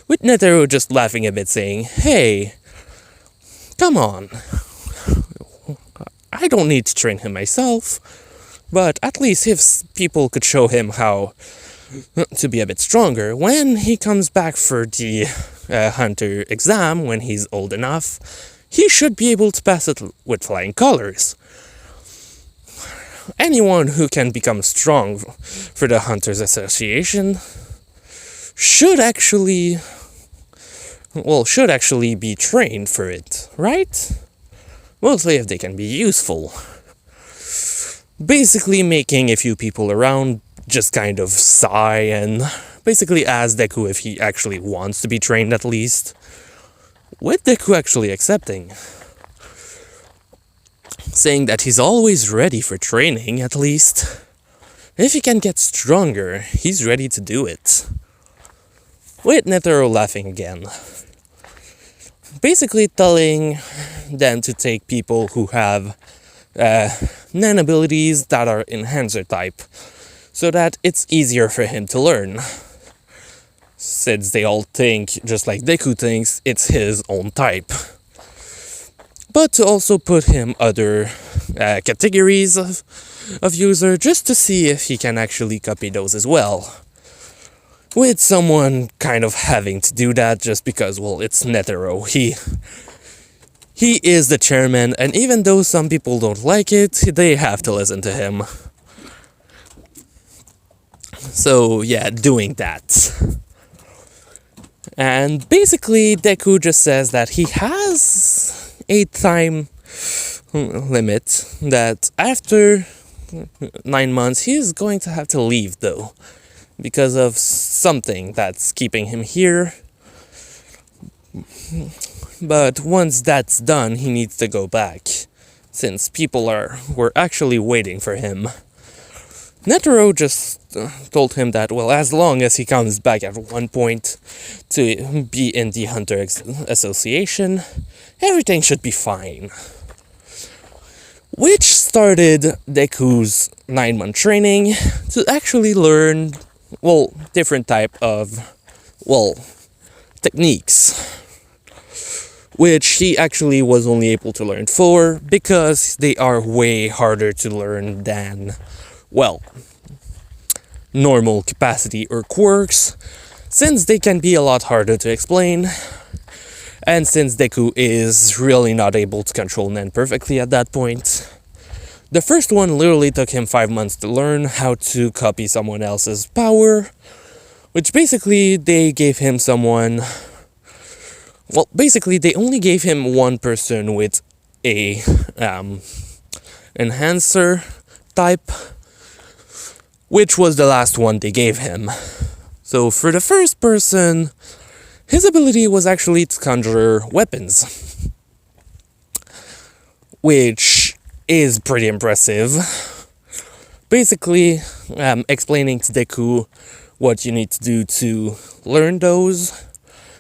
with Netero just laughing a bit saying, hey, come on, I don't need to train him myself, but at least if people could show him how to be a bit stronger, when he comes back for the Hunter exam, when he's old enough, he should be able to pass it with flying colors. Anyone who can become strong for the Hunters Association should actually be trained for it, right? Mostly if they can be useful. Basically making a few people around just kind of sigh and basically ask Deku if he actually wants to be trained at least. With Deku actually accepting. Saying that he's always ready for training, at least. If he can get stronger, he's ready to do it. With Netero laughing again. Basically telling them to take people who have Nen abilities that are enhancer type, so that it's easier for him to learn. Since they all think, just like Deku thinks, it's his own type. But to also put him other categories of user, just to see if he can actually copy those as well. With someone kind of having to do that just because, well, it's Netero. He is the chairman, and even though some people don't like it, they have to listen to him. So yeah, doing that. And basically, Deku just says that he has a time limit, that after 9 months he's going to have to leave though, because of something that's keeping him here. But once that's done, he needs to go back, since people were actually waiting for him. Netero just told him that, well, as long as he comes back at one point to be in the Hunter Association, everything should be fine. Which started Deku's 9-month training to actually learn, well, different type of, well, techniques, which he actually was only able to learn 4 because they are way harder to learn than, well, normal capacity or quirks, since they can be a lot harder to explain, and since Deku is really not able to control Nen perfectly at that point. The first one literally took him 5 months to learn how to copy someone else's power, which basically they gave him someone, well, basically they only gave him one person with a enhancer type, which was the last one they gave him. So for the first person, his ability was actually to conjure weapons, which is pretty impressive. Basically, explaining to Deku what you need to do to learn those,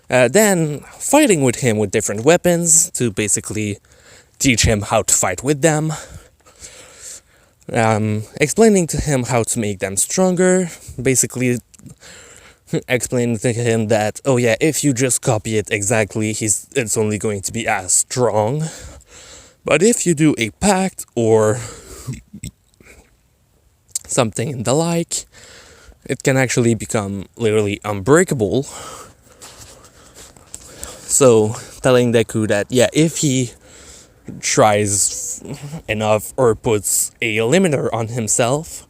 then fighting with him with different weapons to basically teach him how to fight with them. Explaining to him how to make them stronger, basically explaining to him that, oh yeah, if you just copy it exactly, it's only going to be as strong. But if you do a pact or something in the like, it can actually become literally unbreakable. So telling Deku that, yeah, if he tries enough or puts a limiter on himself,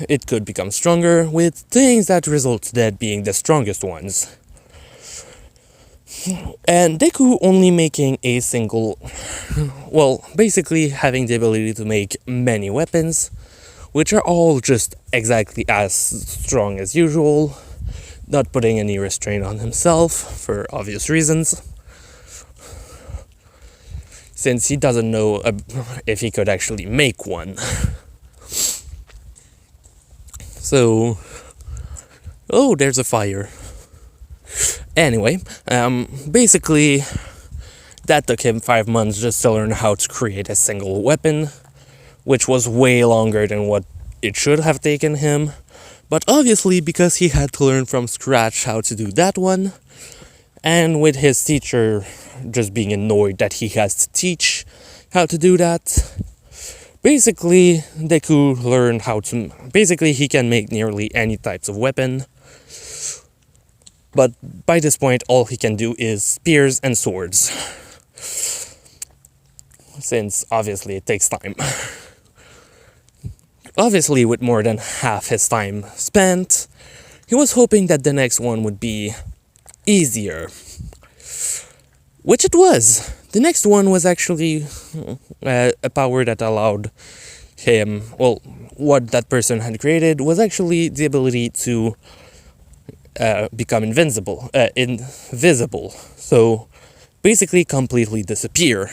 it could become stronger, with things that result that being the strongest ones. And Deku only making a single, well, basically having the ability to make many weapons, which are all just exactly as strong as usual, not putting any restraint on himself for obvious reasons, since he doesn't know if he could actually make one. So, oh, there's a fire. Anyway, basically, that took him 5 months just to learn how to create a single weapon, which was way longer than what it should have taken him. But obviously, because he had to learn from scratch how to do that one, and with his teacher just being annoyed that he has to teach how to do that, basically, Deku learned how to... Basically, he can make nearly any types of weapon. But by this point, all he can do is spears and swords, since obviously it takes time. Obviously, with more than half his time spent, he was hoping that the next one would be easier. Which it was. The next one was actually a power that allowed him, well, what that person had created was actually the ability to become invisible. So basically completely disappear,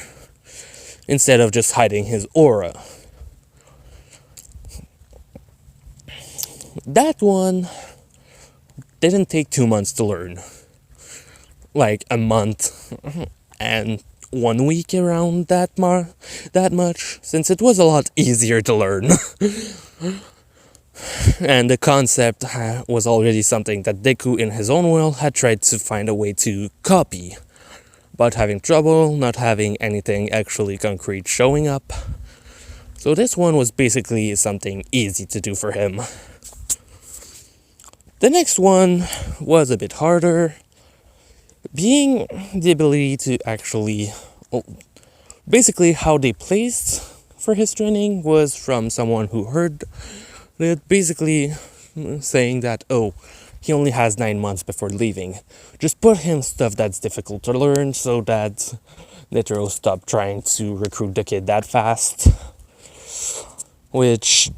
instead of just hiding his aura. That one didn't take 2 months to learn. Like a month and 1 week around that much, since it was a lot easier to learn. And the concept was already something that Deku in his own world had tried to find a way to copy, but having trouble, not having anything actually concrete showing up. So this one was basically something easy to do for him. The next one was a bit harder, being the ability to actually... basically how they placed for his training was from someone who heard that basically saying that, oh, he only has 9 months before leaving. Just put him stuff that's difficult to learn so that Netero stopped trying to recruit the kid that fast. Which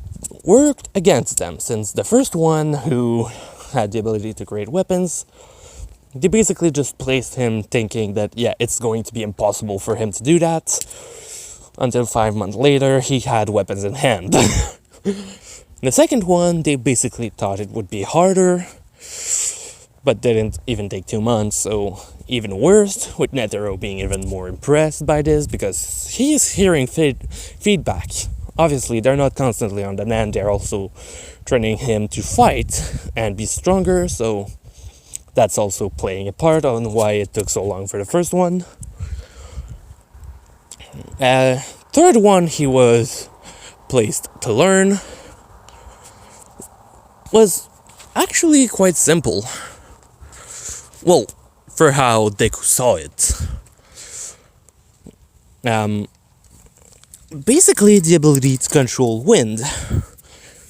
worked against them, since the first one, who had the ability to create weapons, they basically just placed him thinking that, yeah, it's going to be impossible for him to do that, until 5 months later, he had weapons in hand. The second one, they basically thought it would be harder, but didn't even take 2 months, so even worse, with Netero being even more impressed by this, because he's hearing feedback. Obviously, they're not constantly on demand, they're also training him to fight and be stronger, so that's also playing a part on why it took so long for the first one. Third one he was placed to learn was actually quite simple. Well, for how Deku saw it. Basically the ability to control wind.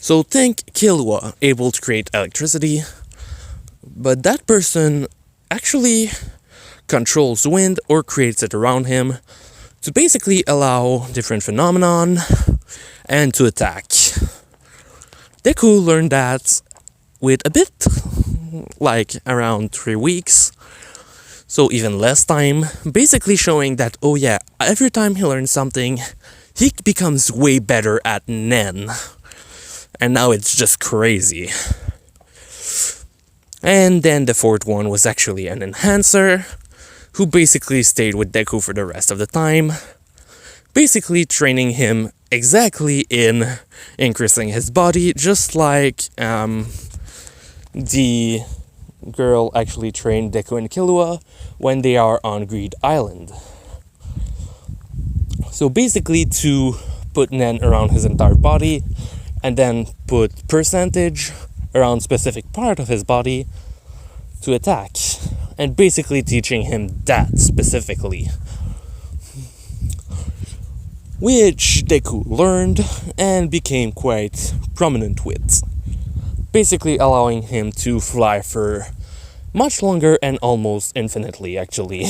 So think Killua, able to create electricity, but that person actually controls wind or creates it around him to basically allow different phenomenon and to attack. Deku learned that with a bit, like around 3 weeks, so even less time, basically showing that, oh yeah, every time he learns something, he becomes way better at Nen. And now it's just crazy. And then the fourth one was actually an enhancer, who basically stayed with Deku for the rest of the time, basically training him exactly in increasing his body, just like the girl actually trained Deku and Killua when they are on Greed Island. So basically to put Nen around his entire body, and then put percentage around specific part of his body to attack, and basically teaching him that specifically, which Deku learned and became quite prominent with, basically allowing him to fly for much longer and almost infinitely, actually.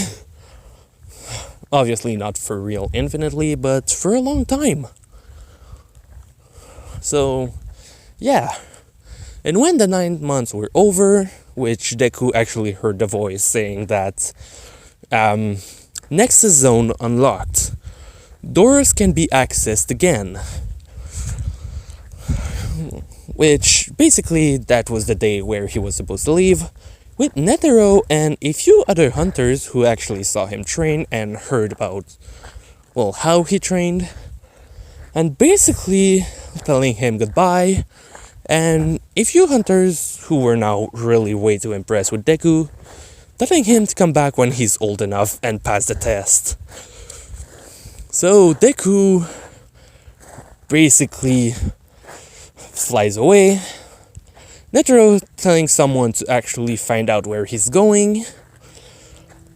Obviously not for real infinitely, but for a long time. So, yeah. And when the 9 months were over, which Deku actually heard the voice saying that Nexus Zone unlocked, doors can be accessed again. Which, basically, that was the day where he was supposed to leave, with Netero and a few other hunters who actually saw him train and heard about, well, how he trained, and basically telling him goodbye, and a few hunters who were now really way too impressed with Deku, telling him to come back when he's old enough and pass the test. So Deku basically flies away, Netero telling someone to actually find out where he's going,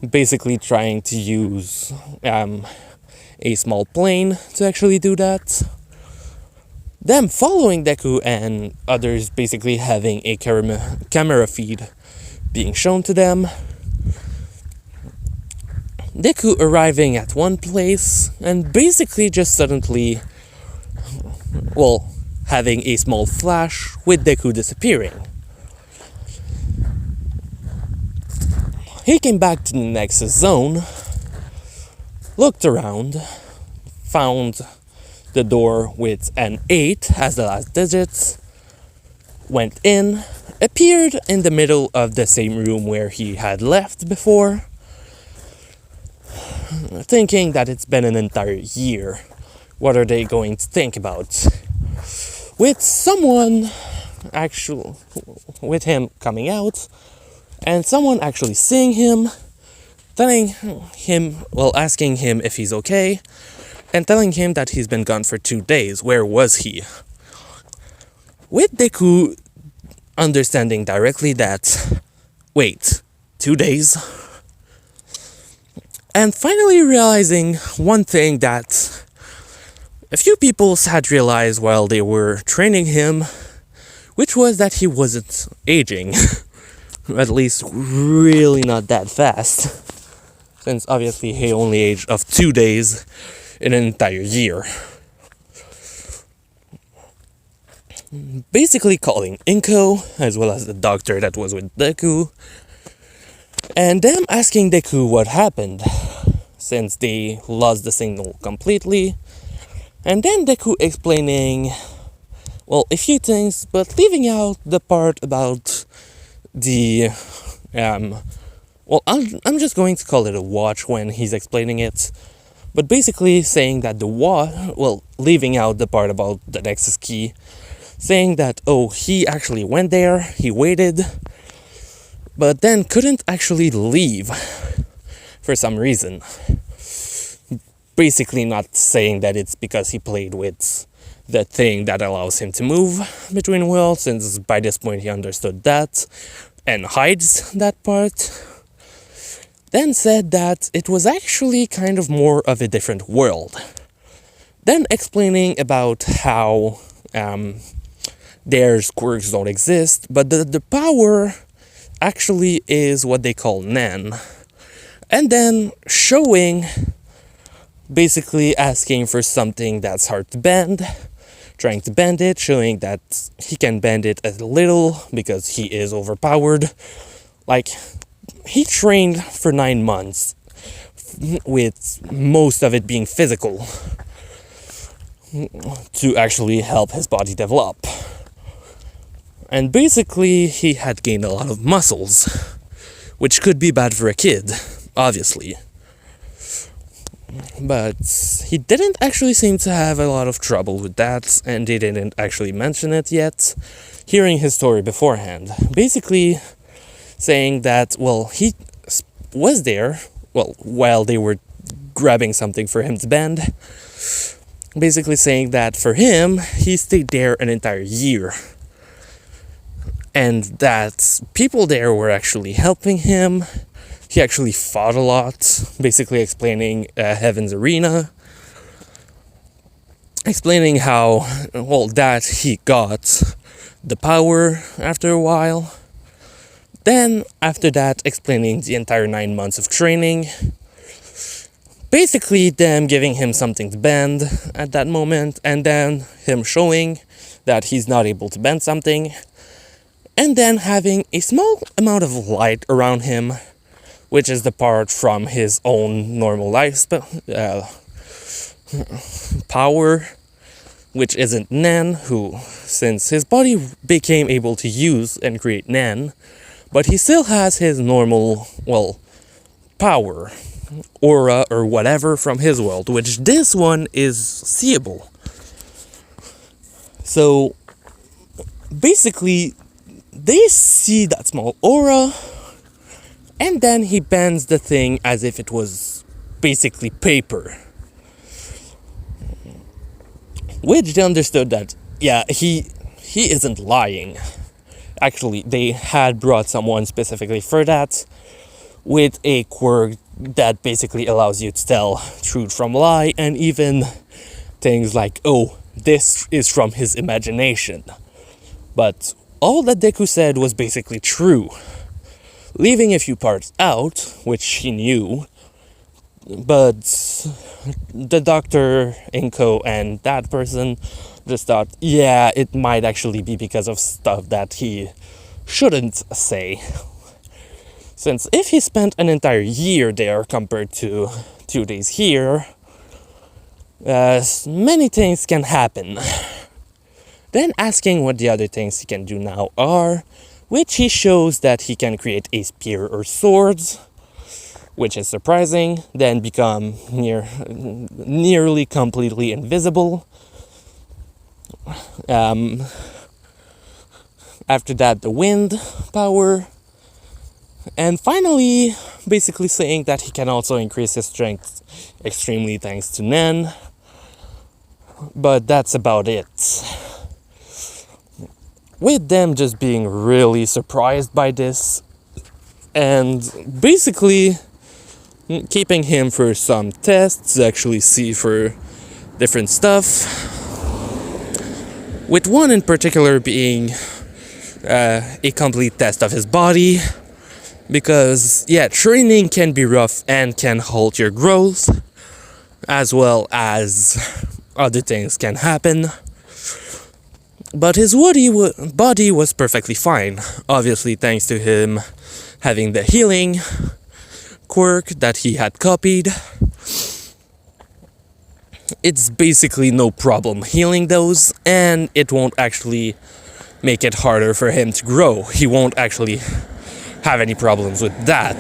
basically trying to use a small plane to actually do that. Them following Deku and others basically having a camera feed being shown to them. Deku arriving at one place and basically just suddenly, well, having a small flash with Deku disappearing. He came back to the Nexus Zone, looked around, found the door with an 8 as the last digits, went in, appeared in the middle of the same room where he had left before, thinking that it's been an entire year. What are they going to think about? With someone with him coming out, and someone actually seeing him, telling him, well, asking him if he's okay, and telling him that he's been gone for 2 days. Where was he? With Deku understanding directly that, wait, 2 days? And finally realizing one thing that a few people had realized while they were training him, which was that he wasn't aging, at least really not that fast, since obviously he only aged of 2 days in an entire year. Basically calling Inko, as well as the doctor that was with Deku, and them asking Deku what happened, since they lost the signal completely, and then Deku explaining, well, a few things, but leaving out the part about the, well, I'm just going to call it a watch when he's explaining it, but basically saying that the watch, well, leaving out the part about the Nexus key, saying that, oh, he actually went there, he waited, but then couldn't actually leave for some reason. Basically not saying that it's because he played with the thing that allows him to move between worlds, since by this point he understood that, and hides that part. Then said that it was actually kind of more of a different world. Then explaining about how, their quirks don't exist, but the power actually is what they call Nen. And then showing, basically asking for something that's hard to bend, trying to bend it, showing that he can bend it a little because he is overpowered. Like, he trained for 9 months, with most of it being physical, to actually help his body develop. And basically, he had gained a lot of muscles, which could be bad for a kid, obviously. But he didn't actually seem to have a lot of trouble with that, and they didn't actually mention it yet, hearing his story beforehand. Basically saying that, well, he was there, well, while they were grabbing something for him to bend. Basically saying that for him, he stayed there an entire year. And that people there were actually helping him. He actually fought a lot, basically explaining Heaven's Arena. Explaining how, well, that he got the power after a while. Then, after that, explaining the entire 9 months of training. Basically, them giving him something to bend at that moment, and then him showing that he's not able to bend something. And then having a small amount of light around him, which is the part from his own normal life power, which isn't Nen, who, since his body became able to use and create Nen, but he still has his normal, well, power, aura, or whatever from his world, which this one is seeable. So, basically, they see that small aura, and then he bends the thing as if it was basically paper. Which they understood that, yeah, he isn't lying. Actually, they had brought someone specifically for that, with a quirk that basically allows you to tell truth from lie, and even things like, oh, this is from his imagination. But all that Deku said was basically true, leaving a few parts out, which he knew, but the doctor, Inko, and that person just thought, yeah, it might actually be because of stuff that he shouldn't say. Since if he spent an entire year there compared to 2 days here, many things can happen. Then asking what the other things he can do now are, which he shows that he can create a spear or swords, which is surprising, then become nearly completely invisible. After that, the wind power. And finally, basically saying that he can also increase his strength extremely thanks to Nen. But that's about it. With them just being really surprised by this, and basically keeping him for some tests to actually see for different stuff. With one in particular being a complete test of his body. Because, yeah, training can be rough and can halt your growth, as well as other things can happen. But his body was perfectly fine, obviously thanks to him having the healing quirk that he had copied. It's basically no problem healing those, and it won't actually make it harder for him to grow. He won't actually have any problems with that.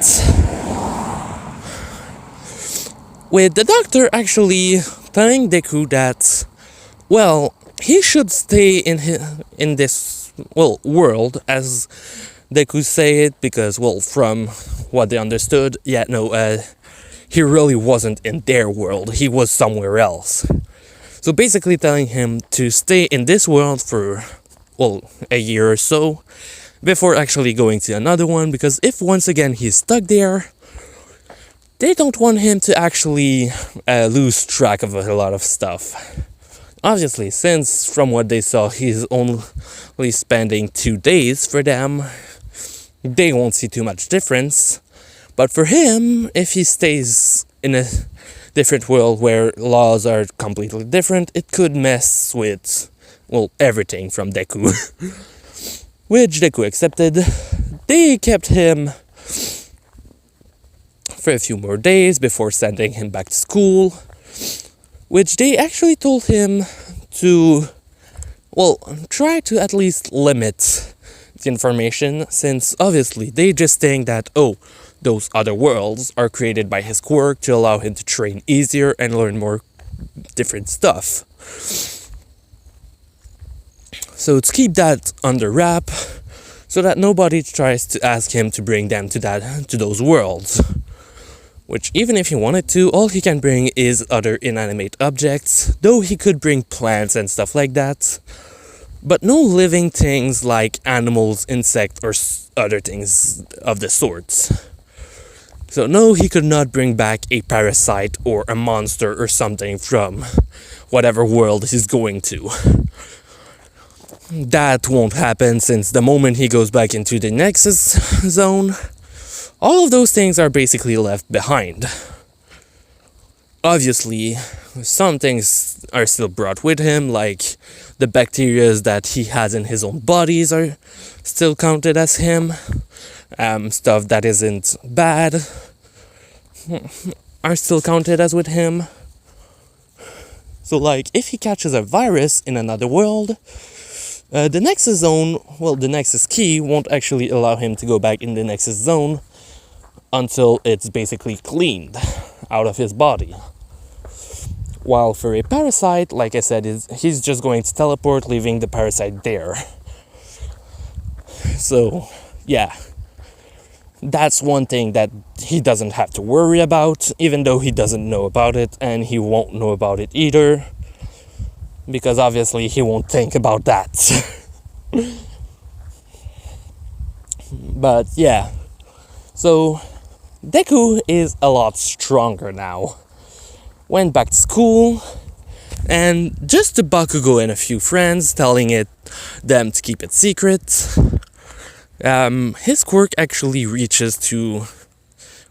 With the doctor actually telling Deku that, well, he should stay in this world, as Deku say it, because, well, from what they understood, he really wasn't in their world, he was somewhere else. So basically telling him to stay in this world for, a year or so, before actually going to another one, because if once again he's stuck there, they don't want him to actually lose track of a lot of stuff. Obviously, since from what they saw, he's only spending 2 days for them, they won't see too much difference. But for him, if he stays in a different world where laws are completely different, it could mess with, everything from Deku. Which Deku accepted. They kept him for a few more days before sending him back to school, which they actually told him to, try to at least limit the information, since obviously they just think that, those other worlds are created by his quirk to allow him to train easier and learn more different stuff. So to keep that under wrap, so that nobody tries to ask him to bring them to those worlds. Which, even if he wanted to, all he can bring is other inanimate objects, though he could bring plants and stuff like that. But no living things like animals, insects, or other things of the sorts. So no, he could not bring back a parasite or a monster or something from whatever world he's going to. That won't happen, since the moment he goes back into the Nexus zone, all of those things are basically left behind. Obviously, some things are still brought with him, like the bacteria that he has in his own bodies are still counted as him. Stuff that isn't bad are still counted as with him. So, if he catches a virus in another world, the Nexus zone, the Nexus key won't actually allow him to go back in the Nexus zone until it's basically cleaned out of his body. While for a parasite, like I said, he's just going to teleport, leaving the parasite there. So, yeah. That's one thing that he doesn't have to worry about, even though he doesn't know about it, and he won't know about it either. Because obviously he won't think about that. But yeah. So, Deku is a lot stronger now. Went back to school, and just to Bakugo and a few friends, telling them to keep it secret. His quirk actually reaches to,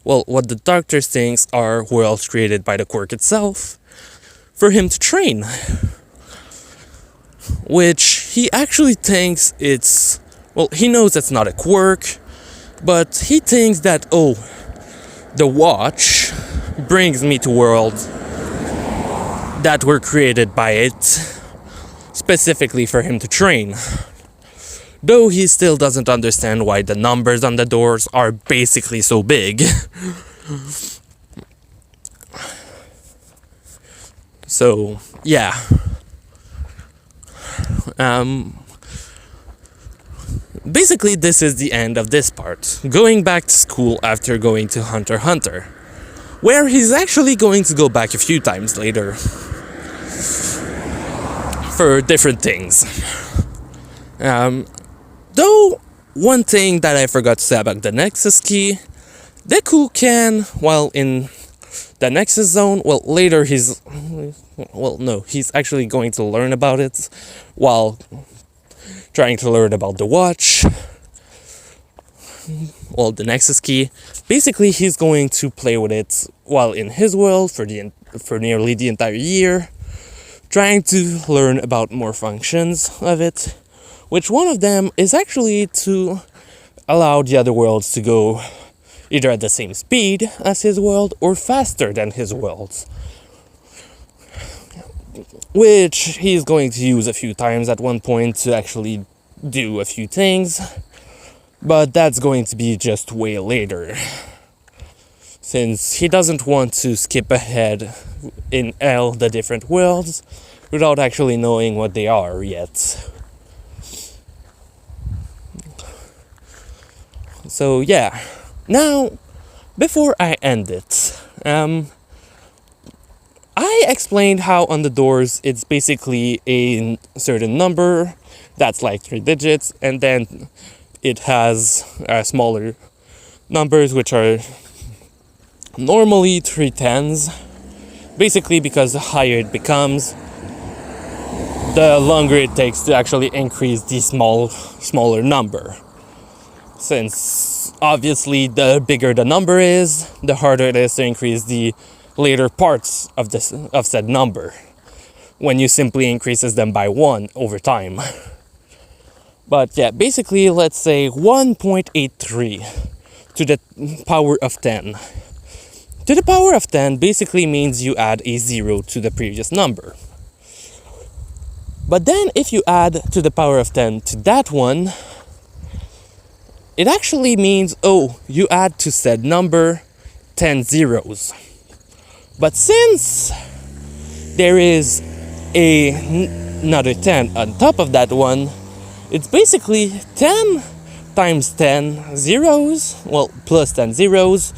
what the doctor thinks are worlds created by the quirk itself, for him to train. Which he actually thinks it's, he knows it's not a quirk, but he thinks that, the watch brings me to worlds that were created by it, specifically for him to train. Though he still doesn't understand why the numbers on the doors are basically so big. So, yeah. Basically, this is the end of this part. Going back to school after going to Hunter x Hunter, where he's actually going to go back a few times later for different things. Though, one thing that I forgot to say about the Nexus Key, Deku can, in the Nexus Zone, later he's actually going to learn about it while trying to learn about the watch, well, the Nexus key. Basically, he's going to play with it while in his world for nearly the entire year, trying to learn about more functions of it, which one of them is actually to allow the other worlds to go either at the same speed as his world or faster than his worlds, which he's going to use a few times at one point to actually do a few things, but that's going to be just way later, since he doesn't want to skip ahead in all the different worlds without actually knowing what they are yet. So yeah, now, before I end it, I explained how on the doors it's basically a certain number that's like 3 digits, and then it has smaller numbers which are normally 3 tens, basically because the higher it becomes, the longer it takes to actually increase the smaller number. Since obviously the bigger the number is, the harder it is to increase the later parts of said number, when you simply increases them by 1 over time. But yeah, basically let's say 1.83 to the power of 10. To the power of 10 basically means you add a 0 to the previous number. But then if you add to the power of 10 to that one, it actually means, you add to said number 10 zeros. But since there is another 10 on top of that one, it's basically 10 times 10 zeros, plus 10 zeros,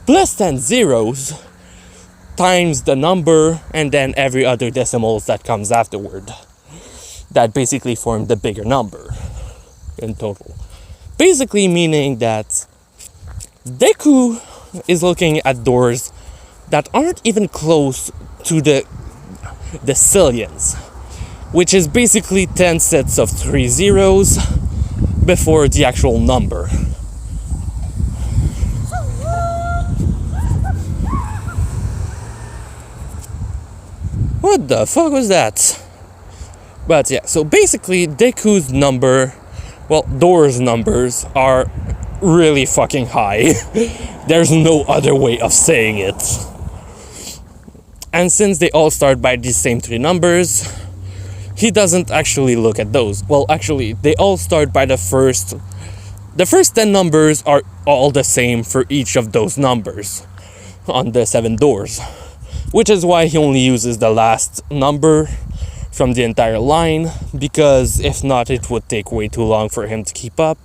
plus 10 zeros, times the number, and then every other decimals that comes afterward. That basically form the bigger number in total. Basically meaning that Deku is looking at doors that aren't even close to the zillions, which is basically 10 sets of 3 zeros before the actual number. What the fuck was that? But yeah, so basically Deku's number, doors numbers are really fucking high. There's no other way of saying it. And since they all start by these same 3 numbers, he doesn't actually look at those. Well, actually, they all start by the first 10 numbers are all the same for each of those numbers on the 7 doors, which is why he only uses the last number from the entire line, because if not, it would take way too long for him to keep up.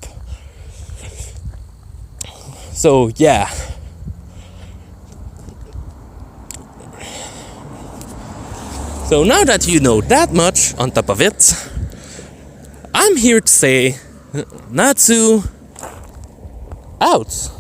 So yeah. So now that you know that much on top of it, I'm here to say, Natsu out.